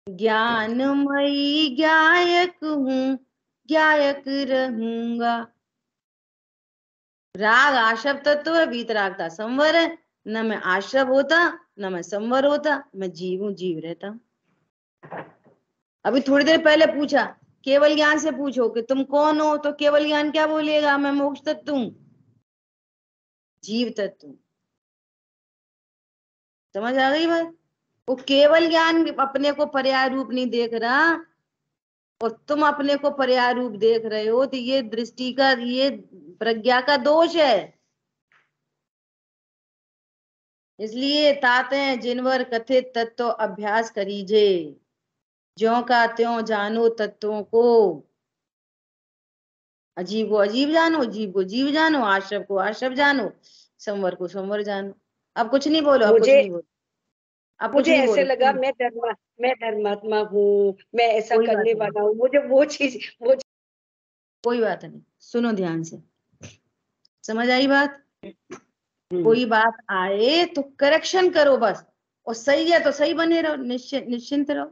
Speaker 1: ज्ञानमयी गायक हूँ, गायक रहूंगा। राग आश्रव तत्व है, बीत रागता संवर है। न मैं आश्रव होता न मैं संवर होता, मैं जीव हूं, जीव रहता। अभी थोड़ी देर पहले पूछा, केवल ज्ञान से पूछो कि तुम कौन हो, तो केवल ज्ञान क्या बोलेगा? मैं मोक्ष तत्व हूं, जीव तत्व। समझ आ गई बात? वो केवल ज्ञान अपने को पर्याय रूप नहीं देख रहा, और तुम अपने को पर्याय रूप देख रहे हो, तो ये दृष्टि का, ये प्रज्ञा का दोष है। इसलिए ताते हैं जिनवर कथित तत्व अभ्यास करीजे, ज्यों का त्यों जानो तत्वों को। अजीब को अजीब जानो, जीव को जीव जानो, आश्रव को आश्रव जानो, संवर को संवर जानो। अब कुछ नहीं बोलो, अब कुछ नहीं बोलो, अब कुछ
Speaker 5: मुझे
Speaker 1: नहीं
Speaker 5: ऐसे
Speaker 1: बोलो।
Speaker 5: लगा मैं धर्मात्मा हूँ, मैं ऐसा
Speaker 1: कोई बात
Speaker 5: करने
Speaker 1: नहीं,
Speaker 5: वाला हूँ, मुझे वो चीज
Speaker 1: कोई बात नहीं, सुनो ध्यान से। समझ आई बात? कोई बात आए तो करेक्शन करो बस, और सही है तो सही बने रहो, निश्चिंत रहो।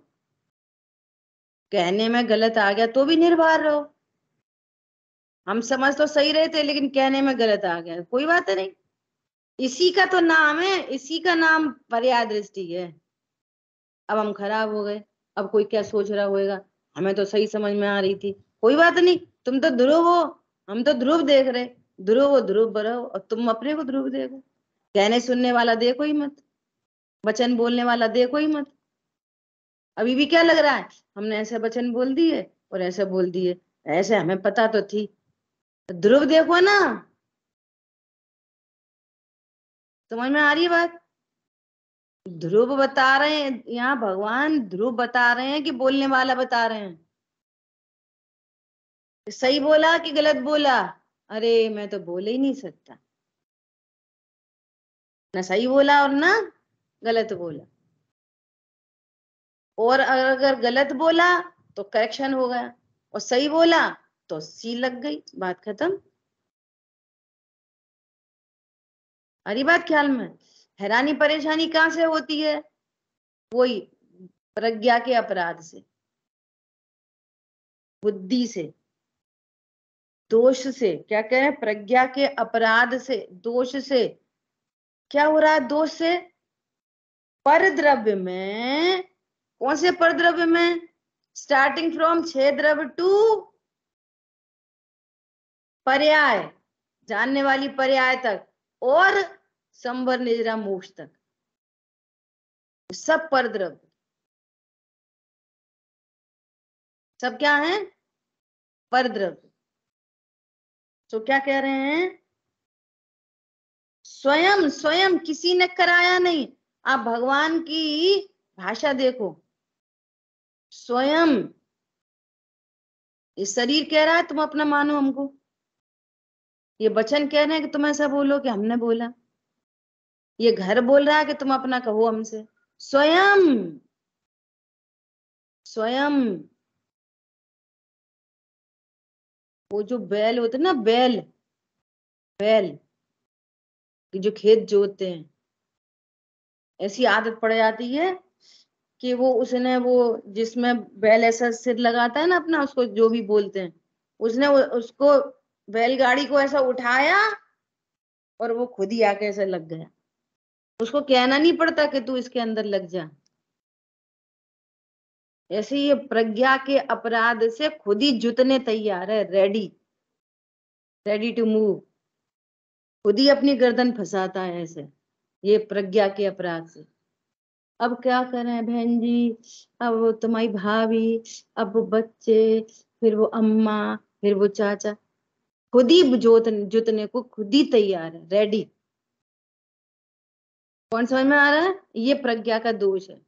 Speaker 1: कहने में गलत आ गया तो भी निर्भर रहो। हम समझ तो सही रहे थे, लेकिन कहने में गलत आ गया, कोई बात नहीं। इसी का तो नाम है, इसी का नाम पर्याय दृष्टि है। अब हम खराब हो गए, अब कोई क्या सोच रहा होगा, हमें तो सही समझ में आ रही थी। कोई बात नहीं, तुम तो ध्रुव हो, हम तो ध्रुव देख रहे। ध्रुव हो ध्रुव रहो, और तुम अपने को ध्रुव देखो। कहने सुनने वाला देखो ही मत, वचन बोलने वाला देखो ही मत। अभी भी क्या लग रहा है, हमने ऐसे वचन बोल दिए और ऐसे बोल दिए, ऐसे हमें पता तो थी। ध्रुव देखो ना। समझ में आ रही है बात? ध्रुव बता रहे हैं यहाँ, भगवान ध्रुव बता रहे हैं कि बोलने वाला बता रहे हैं। सही बोला कि गलत बोला? अरे मैं तो बोल ही नहीं सकता, ना सही बोला और ना गलत बोला। और अगर गलत बोला तो करेक्शन हो गया, और सही बोला तो सी लग गई, बात खत्म। अरे बात ख्याल में? हैरानी परेशानी कहां से होती है? वही प्रज्ञा के अपराध से, बुद्धि से, दोष से। क्या कह रहे हैं? प्रज्ञा के अपराध से, दोष से। क्या हो रहा है दोष से? परद्रव्य में, कौन से परद्रव्य में? स्टार्टिंग फ्रॉम 6 द्रव्य टू पर्याय, जानने वाली पर्याय तक, और संवर निजरा मोक्ष तक, सब परद्रव्य। सब क्या है? परद्रव्य। तो क्या कह रहे हैं? स्वयं स्वयं किसी ने कराया नहीं। आप भगवान की भाषा देखो, स्वयं। ये शरीर कह रहा है तुम अपना मानो हमको, ये वचन कह रहे हैं कि तुम ऐसा बोलो कि हमने बोला, ये घर बोल रहा है कि तुम अपना कहो हमसे। स्वयं, स्वयं। वो जो बैल होते ना, बैल, बैल जो खेत जोतते हैं, ऐसी आदत पड़ जाती है कि वो उसने वो जिसमें बैल ऐसा सिर लगाता है ना अपना, उसको जो भी बोलते हैं, उसने उसको बैलगाड़ी को ऐसा उठाया और वो खुद ही आके ऐसे लग गया। उसको कहना नहीं पड़ता कि तू इसके अंदर लग जा। ऐसे ये प्रज्ञा के अपराध से खुद ही जुतने तैयार है, रेडी, रेडी टू मूव, खुद ही अपनी गर्दन फंसाता है ऐसे, ये प्रज्ञा के अपराध से। अब क्या करें बहन जी, अब वो तुम्हारी भाभी, अब वो बच्चे, फिर वो अम्मा, फिर वो चाचा, खुद ही जुतने को खुद ही तैयार है, रेडी। कौन समझ में आ रहा है? ये प्रज्ञा का दोष है।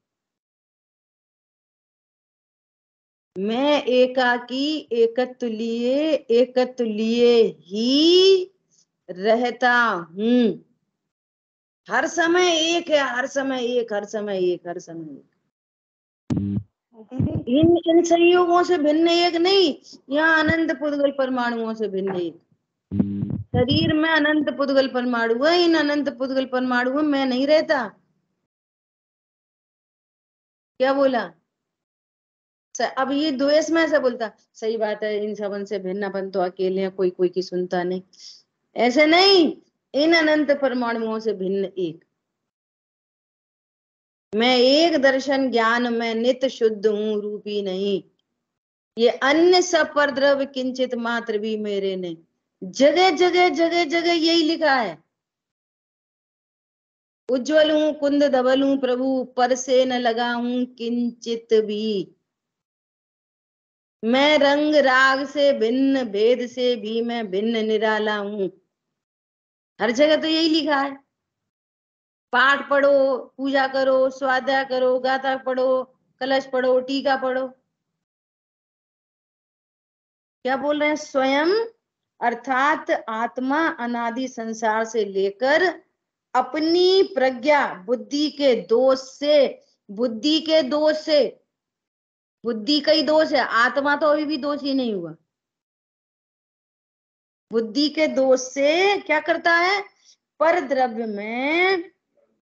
Speaker 1: मैं एकाकी एकत्व लिए ही रहता हूं। हर समय एक है, हर समय एक, हर समय एक, हर समय एक। इन संयोगों से भिन्न एक नहीं, यहाँ अनंत पुद्गल परमाणुओं से भिन्न एक। शरीर में अनंत पुद्गल परमाणु है, इन अनंत पुद्गल परमाणु में मैं नहीं रहता। क्या बोला? अब ये द्वेष में ऐसा बोलता, सही बात है, इन सबन से भिन्न अपन तो अकेले हैं, कोई कोई की सुनता नहीं। ऐसे नहीं, इन अनंत परमाणुओं से भिन्न एक। मैं एक दर्शन ज्ञान में नित्य शुद्ध हूं, रूपी नहीं। ये अन्य सब पर द्रव्य किंचित मात्र भी मेरे नहीं। जगह जगह जगह जगह यही लिखा है। उज्ज्वल हूं, कुंद धवल हूं प्रभु, पर से न लगा हूं किंचित भी। मैं रंग राग से भिन्न, भेद से भी मैं भिन्न निराला हूं। हर जगह तो यही लिखा है। पाठ पढ़ो, पूजा करो, स्वाध्याय करो, गाथा पढ़ो, कलश पढ़ो, टीका पढ़ो। क्या बोल रहे हैं? स्वयं अर्थात आत्मा अनादि संसार से लेकर अपनी प्रज्ञा बुद्धि के दोष से, बुद्धि के दोष से, बुद्धि का ही दोष है, आत्मा तो अभी भी दोष ही नहीं हुआ। बुद्धि के दोष से क्या करता है? पर द्रव्य में,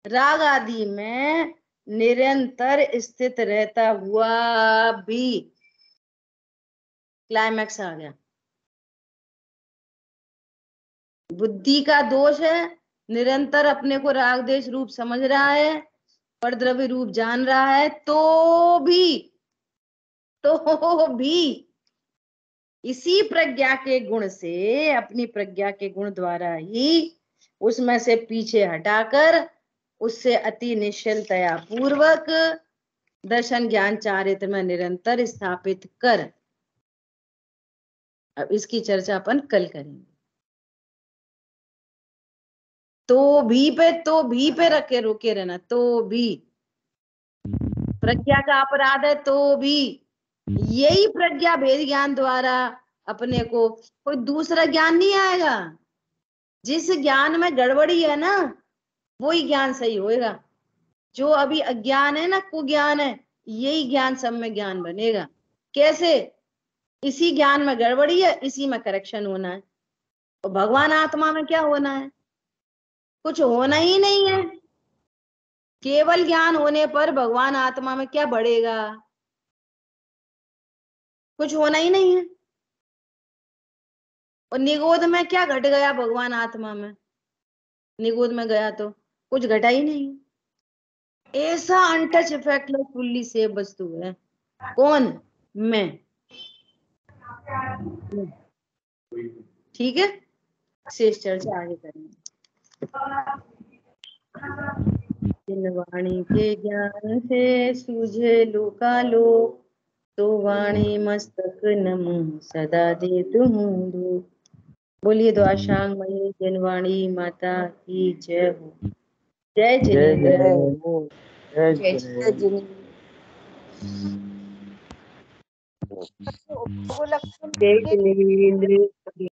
Speaker 1: राग आदि में निरंतर स्थित रहता हुआ भी, क्लाइमैक्स आ गया। बुद्धि का दोष है, निरंतर अपने को राग देश रूप समझ रहा है, पर द्रव्य रूप जान रहा है, तो भी इसी प्रज्ञा के गुण से, अपनी प्रज्ञा के गुण द्वारा ही उसमें से पीछे हटाकर उससे अति निश्चलतया पूर्वक दर्शन ज्ञान चारित्र में निरंतर स्थापित कर। अब इसकी चर्चा अपन कल करेंगे। तो भी पे रखे रोके रहना, तो भी प्रज्ञा का अपराध है, तो भी यही प्रज्ञा भेद ज्ञान द्वारा अपने को, कोई दूसरा ज्ञान नहीं आएगा। जिस ज्ञान में गड़बड़ी है ना, वही ज्ञान सही होएगा। जो अभी अज्ञान है ना, कुज्ञान है, यही ज्ञान सब में ज्ञान बनेगा। कैसे? इसी ज्ञान में गड़बड़ी है, इसी में करेक्शन होना है। तो भगवान आत्मा में क्या होना है? कुछ होना ही नहीं है। केवल ज्ञान होने पर भगवान आत्मा में क्या बढ़ेगा? कुछ होना ही नहीं है। और निगोद में क्या घट गया भगवान आत्मा में? निगोद में गया तो कुछ घटा ही नहीं। ऐसा अनटच इफेक्टलेस फुल्ली सेफ वस्तु है। कौन? मैं। ठीक है, शेष चर्चा आगे करेंगे। जिन वाणी के ज्ञान से सूझे लोकालोक, तो वाणी मस्तक नमो सदा दे तुम दो। बोलिए द्वाशांग मई जिनवाणी माता की जय हो। जय जिनेन्द्र।
Speaker 5: जय जिनेन्द्र। जय जिनेंद्र।